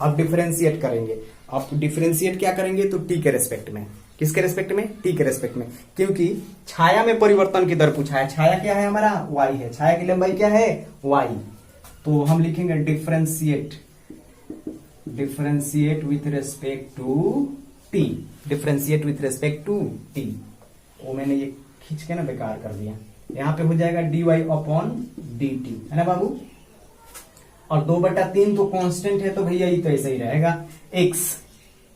अब डिफरेंशिएट करेंगे, अब डिफरेंशिएट क्या करेंगे, तो t के रेस्पेक्ट में, किसके रेस्पेक्ट में, t के रेस्पेक्ट में, क्योंकि छाया में परिवर्तन की दर पूछा है। छाया क्या है हमारा, y है, छाया की लंबाई क्या है, y, तो हम लिखेंगे differentiate with respect to t, differentiate with respect to t। वो मैंने ये खींच के ना बेकार कर दिया, यहाँ पे हो जाएगा dy अपॉन dt, है ना बाबू। और 2/3 तो कांस्टेंट है, तो भैया ये तो ऐसे ही रहेगा, x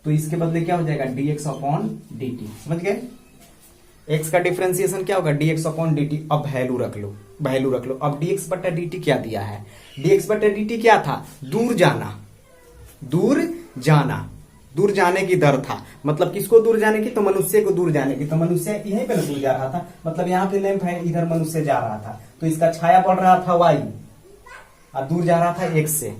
तो इसके बदले क्या हो जाएगा dx अपॉन dt। समझ गए? x का डिफरेंशिएशन क्या होगा dx अपॉन dt। अब वैल्यू रख लो, वैल्यू रख लो। अब dx बटा dt क्या दिया है? dx बटा dt क्या था? दूर जाना, दूर जाना, दूर जाने की दर था। मतलब किसको दूर जाने की? तो मनुष्य को दूर जाने की। तो मनुष्य यहीं पे दूर जा रहा था, मतलब यहाँ पे लैंप है, इधर मनुष्य जा रहा था, तो इसका छाया पड़ रहा था y और दूर जा रहा था x से।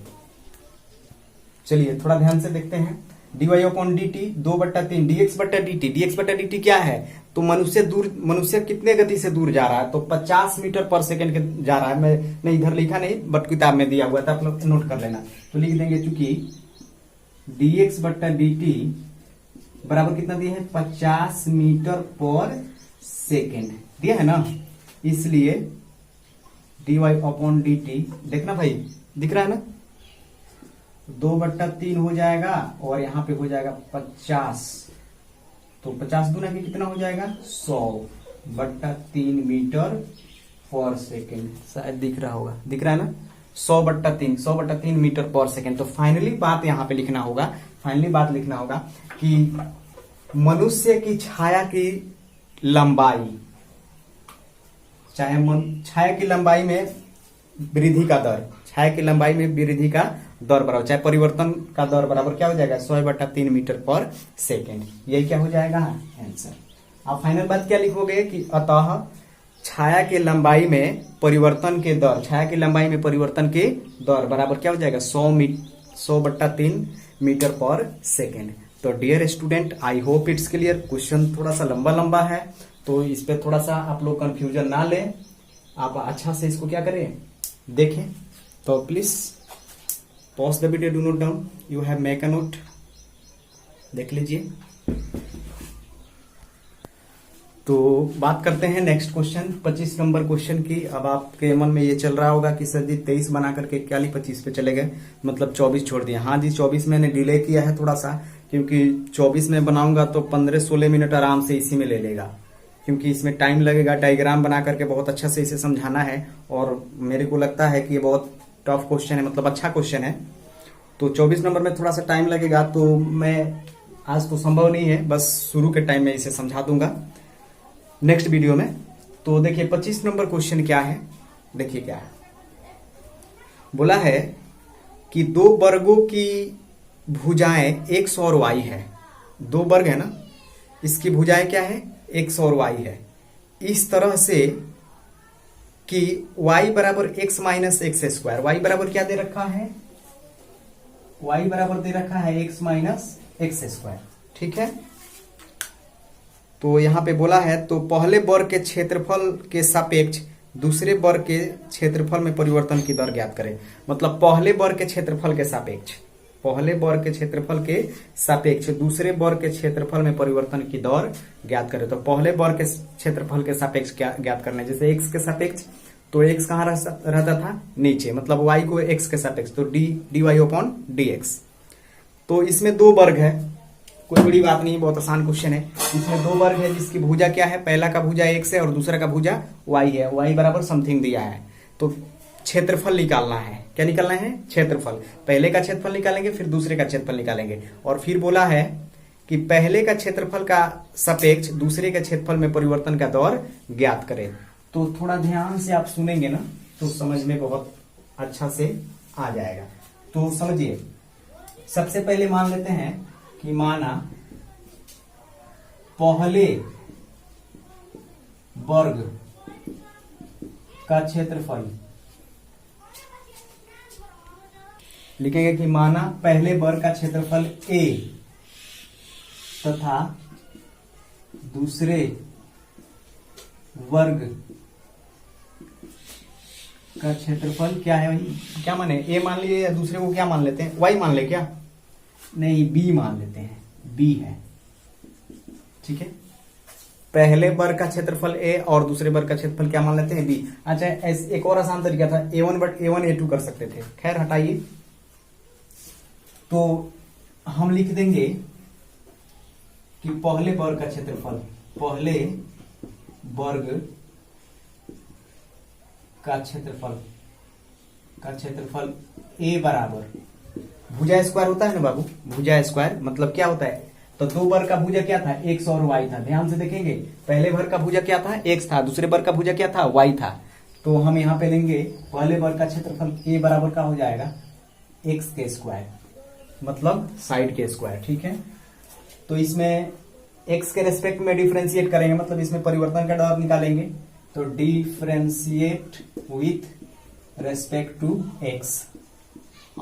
चलिए थोड़ा ध्यान से देखते हैं। dy अपॉन dt 2/3 dx बटा dt। dx बटा dt क्या है? तो मनुष्य कितने गति से दूर जा रहा है? तो 50 मीटर पर सेकंड के जा रहा है। मैं इधर लिखा नहीं, बट किताब में दिया हुआ था, आप लोग नोट कर लेना। तो लिख देंगे, चूंकि dx बटा dt बराबर कितना दिया है? 50 मीटर पर सेकेंड दिया है ना, इसलिए dy अपॉन dt, देखना भाई दिख रहा है ना, 2/3 हो जाएगा और यहाँ पे हो जाएगा 50। तो 50 गुना के कितना हो जाएगा? 100/3 मीटर पर सेकेंड। शायद दिख रहा होगा, दिख रहा है ना, 100/3 मीटर पर सेकेंड। तो फाइनली बात यहाँ पे लिखना होगा, फाइनली बात लिखना होगा कि मनुष्य की छाया की लंबाई, छाया की लंबाई में वृद्धि का दर, छाया की लंबाई में वृद्धि का दर बराबर, चाहे परिवर्तन का दर बराबर क्या हो जाएगा? 100/3 मीटर पर सेकेंड। यही क्या हो जाएगा आंसर। अब फाइनल बात क्या लिखोगे कि अतः छाया के लंबाई में परिवर्तन के दर, छाया की लंबाई में परिवर्तन के दर बराबर क्या हो जाएगा? 100/3 मीटर पर सेकेंड। तो dear student, I hope it's clear. Question थोड़ा सा लंबा लंबा है, तो इस पे थोड़ा सा आप लोग कंफ्यूजन ना लें, आप अच्छा से इसको क्या करें, देखें। तो please pause the video, do not down, you have make a note, देख लीजिए। तो बात करते हैं नेक्स्ट क्वेश्चन, 25 नंबर क्वेश्चन की। अब आपके मन में ये चल रहा होगा कि सर जी 23 बना करके क्या 25 पे चले गए, मतलब 24 छोड़ दिया। हाँ जी, 24 मैंने डिले किया है थोड़ा सा, क्योंकि 24 में बनाऊंगा तो 15-16 मिनट आराम से इसी में ले लेगा, क्योंकि इसमें टाइम लगेगा। डायग्राम बना करके बहुत अच्छा से इसे समझाना है, और मेरे को लगता है कि ये बहुत टफ क्वेश्चन है, मतलब अच्छा क्वेश्चन है। तो 24 नंबर में थोड़ा सा टाइम लगेगा, तो मैं आज तो संभव नहीं है, बस शुरू के टाइम में इसे समझा दूंगा नेक्स्ट वीडियो में। तो देखिए 25 नंबर क्वेश्चन क्या है, देखिए क्या है। बोला है कि दो वर्गों की भुजाएं x और y है, दो वर्ग है ना, इसकी भुजाएं क्या है? x और y है। इस तरह से कि y बराबर x minus x square, y बराबर क्या दे रखा है? y बराबर दे रखा है x माइनस एक्स स्क्वायर, ठीक है। तो यहां पे बोला है, तो पहले वर्ग के क्षेत्रफल के सापेक्ष दूसरे वर्ग के क्षेत्रफल में परिवर्तन की दर ज्ञात करें। मतलब पहले वर्ग के क्षेत्रफल के सापेक्ष, पहले वर्ग के क्षेत्रफल के सापेक्ष दूसरे वर्ग के क्षेत्रफल में परिवर्तन की दर ज्ञात करें। तो पहले वर्ग के क्षेत्रफल के सापेक्ष क्या ज्ञात करना है? जैसे x के सापेक्ष, तो x कहाँ रहता था? नीचे, मतलब y को x के सापेक्ष, तो dy अपॉन dx। तो इसमें दो वर्ग है, कोई बड़ी बात नहीं, बहुत आसान क्वेश्चन है। इसमें दो वर्ग है जिसकी भुजा क्या है? पहला का भुजा x है और दूसरा का भुजा y है। y बराबर समथिंग दिया है, तो क्षेत्रफल निकालना है। क्या निकालना है? क्षेत्रफल। पहले का क्षेत्रफल निकालेंगे, फिर दूसरे का क्षेत्रफल निकालेंगे। और फिर बोला है कि पहले का क्षेत्रफल का सापेक्ष दूसरे के क्षेत्रफल में परिवर्तन का दर ज्ञात करें। तो थोड़ा ध्यान से आप सुनेंगे ना, तो समझ में बहुत अच्छा से आ जाएगा। तो समझिए, सबसे पहले मान लेते हैं कि माना पहले वर्ग का क्षेत्रफल, लिखेंगे कि माना पहले वर्ग का क्षेत्रफल a तथा दूसरे वर्ग का क्षेत्रफल क्या है? भाई क्या माने? a मान लिए या दूसरे को क्या मान लेते हैं? y मान ले क्या? नहीं, b मान लेते हैं, b है, ठीक है। पहले वर्ग का क्षेत्रफल a और दूसरे वर्ग का क्षेत्रफल क्या मान लेते हैं? b। अच्छा, एक और आसान तरीका था, a1 बट a1 a2 कर सकते थे, खैर हटाइए। तो हम लिख देंगे कि पहले वर्ग का क्षेत्रफल, पहले वर्ग का क्षेत्रफल a बराबर भुजा स्क्वायर होता है ना बाबू, भुजा स्क्वायर मतलब क्या होता है, तो दो बर का भुजा क्या था, एक्स और वाई था। ध्यान से देखेंगे, पहले भर का भुजा क्या था, एक्स था, दूसरे बर का भुजा क्या था, वाई था। तो हम यहाँ पे लेंगे पहले बर का क्षेत्रफल ए बराबर का हो जाएगा एक्स के स्क्वायर, मतलब साइड के स्क्वायर। ठीक है, तो इसमें एक्स के रेस्पेक्ट में डिफरेंशिएट करेंगे, मतलब इसमें परिवर्तन का दर निकालेंगे। तो differentiate with respect to x,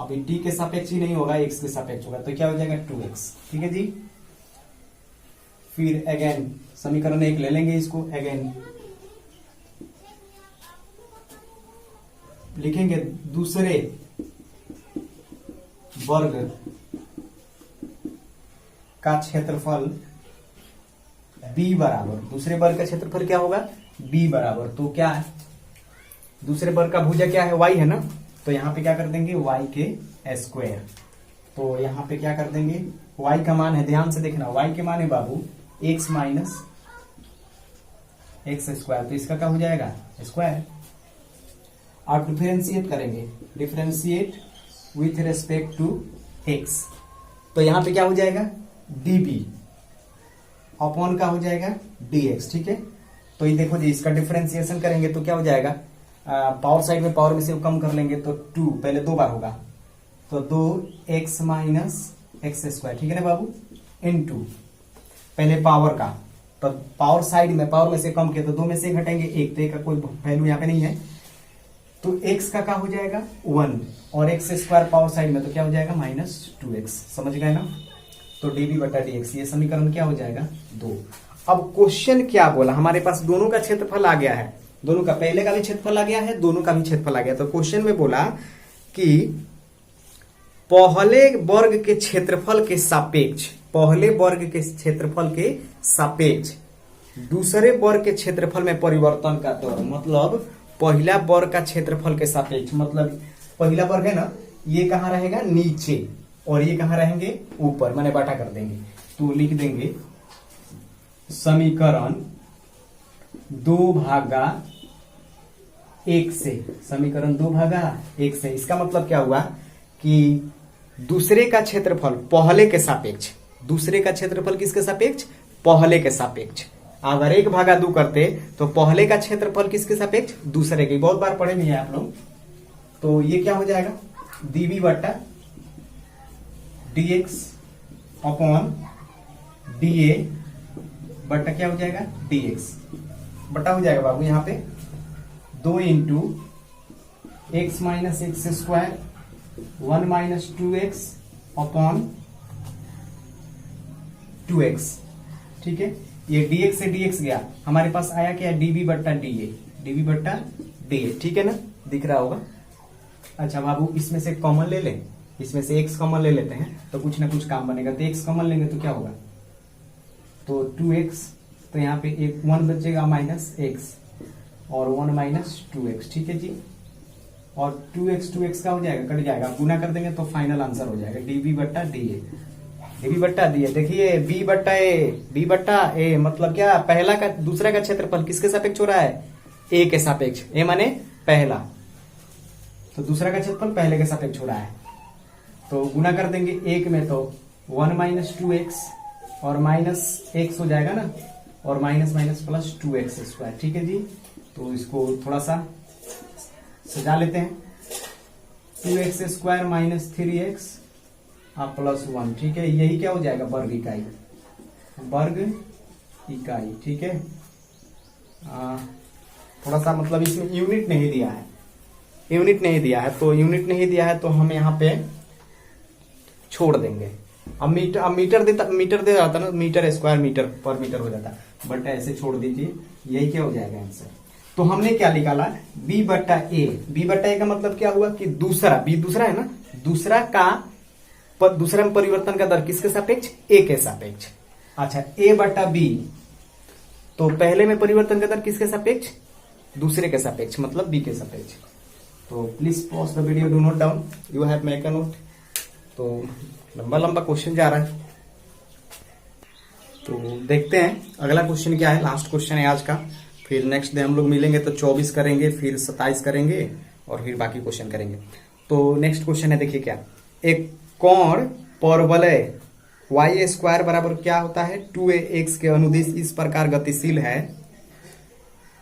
अभी टी के सापेक्ष ही नहीं होगा, एक्स के सापेक्ष होगा, तो क्या हो जाएगा 2x। ठीक है जी, फिर अगेन समीकरण 1 ले लेंगे, इसको अगेन लिखेंगे दूसरे वर्ग का क्षेत्रफल b बराबर, दूसरे वर्ग का क्षेत्रफल क्या होगा, b बराबर, तो क्या है, दूसरे वर्ग का भुजा क्या है, y है ना, तो यहां पे क्या कर देंगे y के स्क्वायर। तो यहां पे क्या कर देंगे, y का मान है, ध्यान से देखना, y के मान है बाबू x माइनस एक्स स्क्वायर, तो इसका क्या हो जाएगा स्क्वायर। आप डिफरेंशिएट करेंगे, differentiate with respect to x, तो यहां पे क्या हो जाएगा db अपॉन का हो जाएगा dx। ठीक है, तो ये देखो जी, इसका डिफरेंशिएशन करेंगे तो क्या हो जाएगा, पावर साइड में पावर में से कम कर लेंगे तो 2, पहले 2 बार होगा, तो 2x माइनस एक्स स्क्वायर। ठीक है ना बाबू, इनटू पहले पावर का, तो पावर साइड में पावर में से कम किया तो 2 में से घटेंगे 1, तो 1 का कोई वैल्यू यहाँ पे नहीं है, तो x का क्या हो जाएगा 1, और एक्स स्क्वायर पावर साइड में तो क्या हो जाएगा -2x। समझ गए ना, तो db बटा dx, ये समीकरण क्या हो जाएगा 2। अब क्वेश्चन क्या बोला, हमारे पास दोनों का क्षेत्रफल आ गया है, दोनों का, पहले का भी क्षेत्रफल आ गया है, दोनों का भी क्षेत्रफल आ गया। तो क्वेश्चन में बोला कि पहले वर्ग के क्षेत्रफल के सापेक्ष, पहले वर्ग के क्षेत्रफल के सापेक्ष दूसरे वर्ग के क्षेत्रफल में परिवर्तन का दर, मतलब पहला वर्ग का क्षेत्रफल के सापेक्ष, मतलब पहला वर्ग है ना, ये कहां रहेगा नीचे और ये कहां रहेंगे ऊपर, माने बाटा कर देंगे, तो लिख देंगे समीकरण 2/1 से, समीकरण 2/1 से। इसका मतलब क्या हुआ कि दूसरे का क्षेत्रफल पहले के सापेक्ष, दूसरे का क्षेत्रफल किसके सापेक्ष, पहले के सापेक्ष। अगर 1/2 करते तो पहले का क्षेत्रफल किसके सापेक्ष, दूसरे के, बहुत बार पढ़े नहीं है आप लोग, तो ये क्या हो जाएगा dv बटा dx अपॉन dA बटा क्या हो जाएगा dx, बटा हो जाएगा बाबू यहाँ पे 2 into x minus x square 1 minus 2x upon 2x। ठीक है, ये dx से dx गया, हमारे पास आया क्या db बट्टा da, db बट्टा da। ठीक है ना, दिख रहा होगा। अच्छा बाबू, इसमें से कॉमन ले लें, इसमें से x कॉमन ले लेते हैं तो कुछ ना कुछ काम बनेगा, तो x कॉमन लेंगे तो क्या होगा, तो 2x, तो यहाँ पे एक 1 बचेगा माइनस x और 1 माइनस 2x। ठीक है जी, और 2x का हो जाएगा, कट जाएगा, गुना कर देंगे तो फाइनल आंसर हो जाएगा db बट्टा da, db बट्टा da। देखिए b बट्टा a मतलब क्या, पहला का दूसरा का क्षेत्रफल किसके सापेक्ष हो रहा है, a के सापेक्ष, a माने पहला, तो दूसरा का क्षेत्रफल पहले के सापेक्ष हो रहा है, तो गुना कर देंगे 1 में तो 1 माइनस 2x और माइनस x हो जाएगा ना, और minus minus plus 2x square. ठीक है जी, तो इसको थोड़ा सा सजा लेते हैं, 2x स्क्वायर माइनस 3x और प्लस 1। ठीक है, यही क्या हो जाएगा वर्ग इकाई, वर्ग इकाई। ठीक है, थोड़ा सा मतलब इसमें यूनिट नहीं दिया है, यूनिट नहीं दिया है, तो यूनिट नहीं दिया है तो हम यहाँ पे छोड़ देंगे। अब मीटर दे जाता ना, मीटर स्क्वायर मीटर पर मीटर हो जाता, बट ऐसे छोड़ दीजिए, यही क्या हो जाएगा आंसर। तो हमने क्या निकाला, b बट्टा a, b बट्टा a का मतलब क्या हुआ कि दूसरा, b दूसरा है ना, दूसरा में परिवर्तन का दर किसके सापेक्ष, a के सापेक्ष। अच्छा, a बट्टा b, तो पहले में परिवर्तन का दर किसके सापेक्ष, दूसरे के सापेक्ष, मतलब b के सापेक्ष। तो please pause the video, do not down, you have make a note. तो लंबा लंबा क्वेश्चन जा रहा है, तो देखते हैं अगला क्वेश्चन क्या है। लास्ट क्वेश्चन है आज का, फिर नेक्स्ट डे हम लोग मिलेंगे तो 24 करेंगे, फिर 27 करेंगे और फिर बाकी क्वेश्चन करेंगे। तो नेक्स्ट क्वेश्चन है, देखिए क्या, एक कोण परवलय वाई स्क्वायर बराबर क्या होता है 2ax के अनुदिश इस प्रकार गतिशील है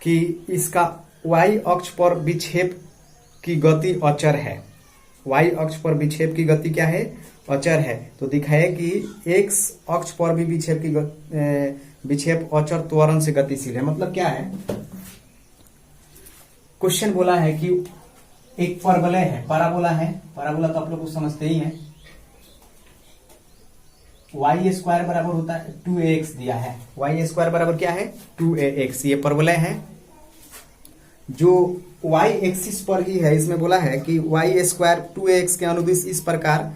कि इसका y अक्ष पर विक्षेप की गति अचर है। y अक्ष पर विक्षेप की गति क्या है? अचर है। तो दिखाए कि x अक्ष पर भी विक्षेप अचर त्वरण से गतिशील है। मतलब क्या है? क्वेश्चन बोला है कि एक परवलय है, पराबोला है, पराबोला तो आप लोग को समझते ही हैं। वाई स्क्वायर बराबर होता है 2ax दिया है। वाई स्क्वायर बराबर क्या है? 2ax। ये परवलय है जो y एक्सिस पर ही है। इसमें बोला है कि वाई स्क्वायर 2ax के अनुदिश इस प्रकार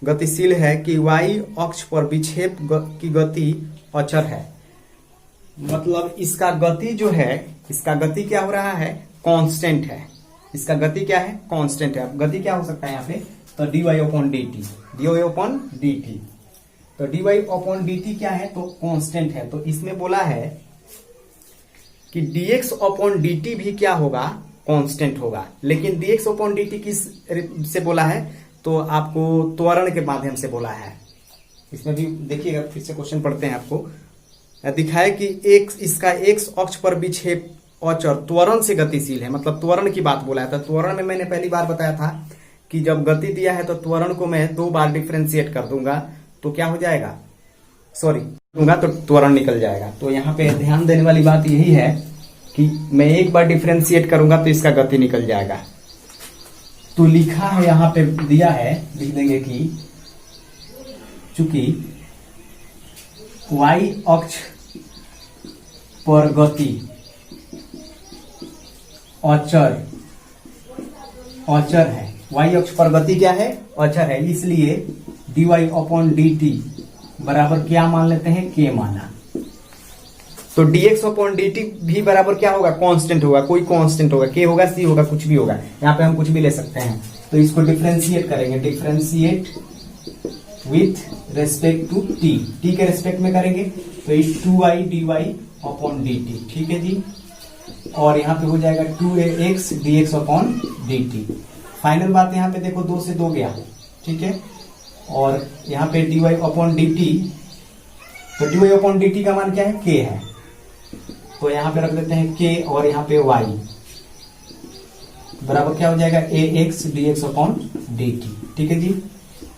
गतिशील है कि y अक्ष पर विक्षेप की गति अचर है। मतलब इसका गति जो है, इसका गति क्या हो रहा है? कांस्टेंट है। इसका गति क्या है? कांस्टेंट है। अब गति क्या हो सकता है यहाँ पे? तो dy अपॉन dt। तो dy अपॉन dt क्या है? तो कांस्टेंट है। तो इसमें बोला है कि dx अपॉन dt भी क्या होगा? कांस्टेंट होगा। लेकिन dx अपॉन dt किस से बोला है? तो आपको त्वरण के माध्यम से बोला है। इसमें भी देखिएगा, फिर से क्वेश्चन पढ़ते हैं आपको। दिखाए कि इसका x अक्ष पर विक्षेप अचर त्वरण से गतिशील है। मतलब त्वरण की बात बोला है। तो त्वरण में मैंने पहली बार बताया था कि जब गति दिया है तो त्वरण को मैं 2 बार डिफ्रेंशिएट कर दूंगा तो क्या हो जाएगा? दूंगा तो त्वरण निकल जाएगा। तो यहाँ पे ध्यान देने वाली बात यही है कि मैं एक बार डिफ्रेंशिएट करूंगा तो इसका गति निकल जाएगा। तो लिखा है यहाँ पे, दिया है, लिख देंगे कि चूंकि y अक्ष पर गति अचर है। y अक्ष पर गति क्या है? अचर है। इसलिए dy अपॉन dt बराबर क्या मान लेते हैं? k माना। तो dx अपॉन dt भी बराबर क्या होगा? कांस्टेंट होगा। कोई कांस्टेंट होगा, k होगा, c होगा, कुछ भी होगा। यहाँ पे हम कुछ भी ले सकते हैं। तो इसको डिफ्रेंशिएट करेंगे, differentiate with respect to t के रेस्पेक्ट में करेंगे तो ये 2i dy अपॉन dt। ठीक है जी। और यहाँ पे हो जाएगा 2ax dx upon dt। Final बात यहाँ पे देखो, 2 से 2 गया। ठीक है। और यहाँ पे dy अपॉन dt, तो dy अपॉन dt का मान क्या है? k है। तो यहाँ पे रख देते हैं k और यहाँ पे y बराबर क्या हो जाएगा? ax dx upon dt। ठीक है जी।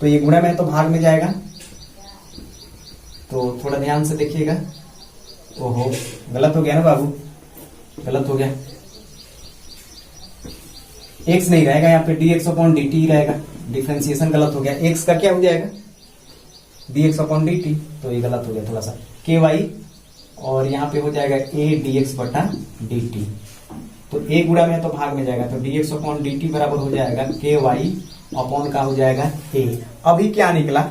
तो ये गुणा में तो भाग में जाएगा। तो थोड़ा ध्यान से देखिएगा। ओहो, गलत हो गया ना बाबू, गलत हो गया। x नहीं रहेगा यहाँ पे, dx अपॉन dt ही रहेगा। डिफ्रेंसिएशन गलत हो गया। x का क्या हो जाएगा? dx upon dt। तो ये गलत हो गया थोड़ा सा, ky और यहाँ पे हो जाएगा a dx बटा dt। तो a गुणा में तो भाग में जाएगा। तो dx अपॉन dt बराबर हो जाएगा ky अपॉन का हो जाएगा a। अभी क्या निकला?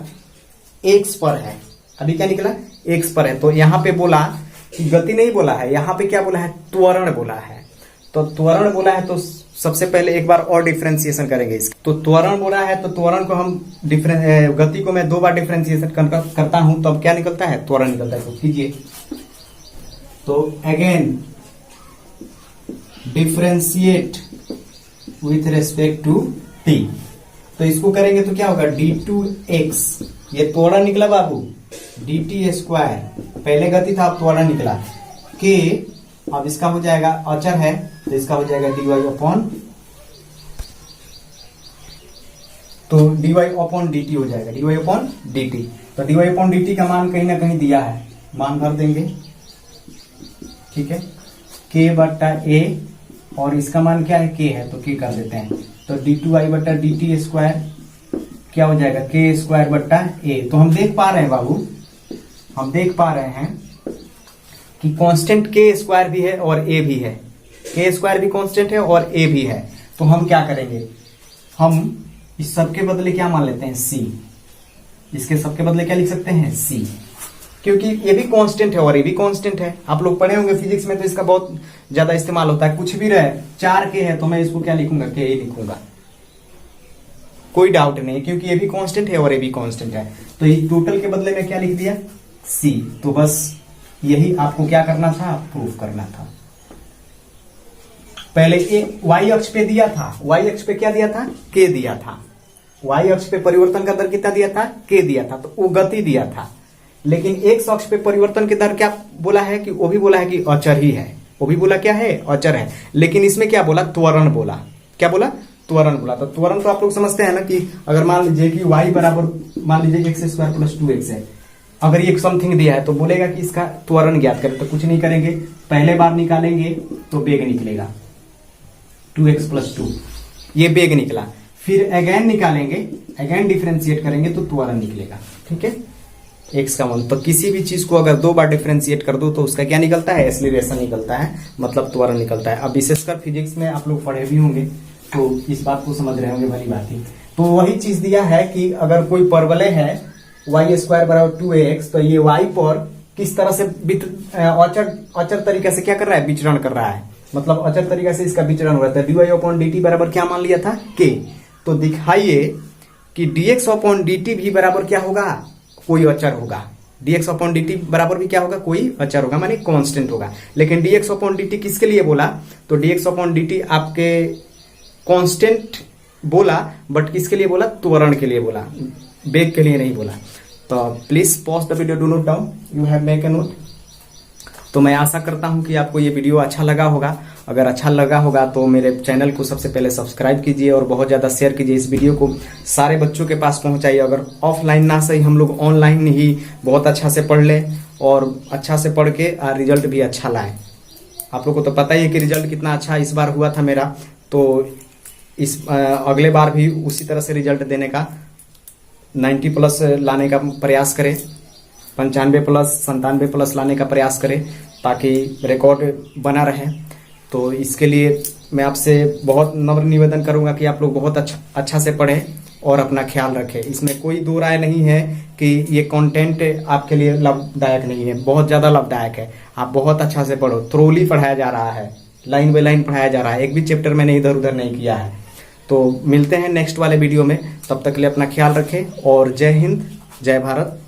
x पर है। अभी क्या निकला? x पर है। तो यहाँ पे बोला कि गति नहीं बोला है, यहाँ पे क्या बोला है? त्वरण बोला है। तो त्वरण बोला है तो सबसे पहले एक बार और डिफरेंशिएशन करेंगे इसका। तो त्वरण बोला है तो त्वरण को हम गति को मैं 2 बार डिफरेंशिएशन करता हूं तब क्या निकलता है? त्वरण निकलता है। तो कीजिए। तो again differentiate with respect to t। तो इसको करेंगे तो क्या होगा? d2x, ये त्वरण निकला बाबू, dt स्क्वायर, पहले गति था अब त्वरण निकला, k अब इसका हो जाएगा, अचर है तो इसका हो जाएगा dy अपॉन, तो dy अपॉन dt हो जाएगा, dy अपॉन dt। तो dy अपॉन dt का मान कहीं ना कहीं दिया है, मान भर देंगे। ठीक है, k बट्टा a और इसका मान क्या है? k है तो k कर देते हैं। तो d2i बट्टा dt स्क्वायर क्या हो जाएगा? k स्क्वायर बट्टा a। तो हम देख पा रहे हैं बाबू, हम देख पा रहे हैं कि कांस्टेंट k स्क्वायर भी है और a भी है, k स्क्वायर भी कांस्टेंट है और a भी है। तो हम क्या करेंगे? हम इस सब के बदले क्या मान लेते हैं? c। इसके सब के बदले क्या लिख सकते हैं? c, क्योंकि ये भी कांस्टेंट है और ये भी कांस्टेंट है। आप लोग पढ़े होंगे फिजिक्स में तो इसका बहुत ज्यादा इस्तेमाल होता है। कुछ भी रहे, 4k है तो मैं इसको क्या लिखूंगा? k ही लिखूंगा, कोई डाउट नहीं, क्योंकि ये भी कांस्टेंट है और ये भी कांस्टेंट है। तो ये टोटल के बदले में क्या लिख दिया? c। तो बस यही आपको क्या करना था? प्रूफ करना था। पहले y अक्ष पे दिया था, y अक्ष पे क्या दिया था? k दिया था, वाई अक्ष पे परिवर्तन का दर कितना दिया था, के दिया था, तो वो गति दिया था। लेकिन एक्स अक्ष पे परिवर्तन की दर क्या बोला है कि वो भी बोला है कि अचर ही है, वो भी बोला क्या है, अचर है। लेकिन इसमें क्या बोला, त्वरण बोला। क्या बोला, त्वरण बोला। तो त्वरण तो आप लोग समझते हैं ना कि अगर मान लीजिए कि y बराबर मान लीजिए एक्स स्क्वायर प्लस 2x है, अगर ये समथिंग दिया है तो बोलेगा कि इसका त्वरण ज्ञात करें। तो कुछ नहीं करेंगे, पहले बार निकालेंगे तो बेग निकलेगा 2x प्लस 2, ये बेग निकला। फिर अगेन निकालेंगे, अगेन डिफरेंशिएट करेंगे तो त्वरण निकलेगा। ठीक है, एक्स का मान। तो किसी भी चीज को अगर 2 बार डिफरेंशिएट कर दो तो उसका क्या निकलता है, एक्सीलरेशन निकलता है, मतलब त्वरण निकलता है। अब विशेषकर फिजिक्स में आप लोग पढ़े भी होंगे तो इस बात को समझ रहे होंगे, भली बात ही। तो वही चीज दिया है कि अगर कोई परवलय है वाई स्क्वायर बराबर 2ax, तो ये y पर किस तरह से अचर तरीके से क्या कर रहा है, विचरण कर रहा है, मतलब अचर तरीके से इसका विचरण हो रहा है। dy अपॉन dt बराबर क्या मान लिया था, k। तो दिखाइए कि dx अपॉन dt भी बराबर क्या होगा, कोई अचर होगा। dx अपॉन dt बराबर भी क्या होगा, कोई अचर होगा, माने कांस्टेंट होगा। लेकिन dx अपॉन dt किसके लिए बोला, तो dx अपॉन dt आपके कांस्टेंट बोला, बट किसके लिए बोला, त्वरण के लिए बोला, बेग के लिए नहीं बोला। तो please pause the video, do not down, you have make a note. तो मैं आशा करता हूं कि आपको ये वीडियो अच्छा लगा होगा। अगर अच्छा लगा होगा तो मेरे चैनल को सबसे पहले सब्सक्राइब कीजिए और बहुत ज्यादा शेयर कीजिए। इस वीडियो को सारे बच्चों के पास पहुंचाइए। अगर ऑफलाइन ना सही, हम लोग ऑनलाइन ही बहुत अच्छा से पढ़ ले और अच्छा से पढ़ के रिजल्ट भी अच्छा लाए। आप लोग को तो पता ही है कि रिजल्ट कितना अच्छा इस बार हुआ था मेरा, तो इस अगले बार भी उसी तरह से रिजल्ट देने का 90 प्लस लाने का प्रयास करें, 95 प्लस 97 प्लस लाने का प्रयास करें, ताकि रिकॉर्ड बना रहे। तो इसके लिए मैं आपसे बहुत नम्र निवेदन करूंगा कि आप लोग बहुत अच्छा से पढ़ें और अपना ख्याल रखें। इसमें कोई दो राय नहीं है कि ये कंटेंट आपके लिए लाभदायक नहीं है, बहुत ज्यादा लाभदायक है। आप बहुत अच्छा से पढ़ो, थ्रोली पढ़ाया जा रहा है, लाइन बाय लाइन पढ़ाया जा रहा है, एक भी चैप्टर मैंने इधर उधर नहीं किया है। तो मिलते हैं नेक्स्ट वाले वीडियो में, तब तक के लिए अपना ख्याल रखें और जय हिंद, जय भारत।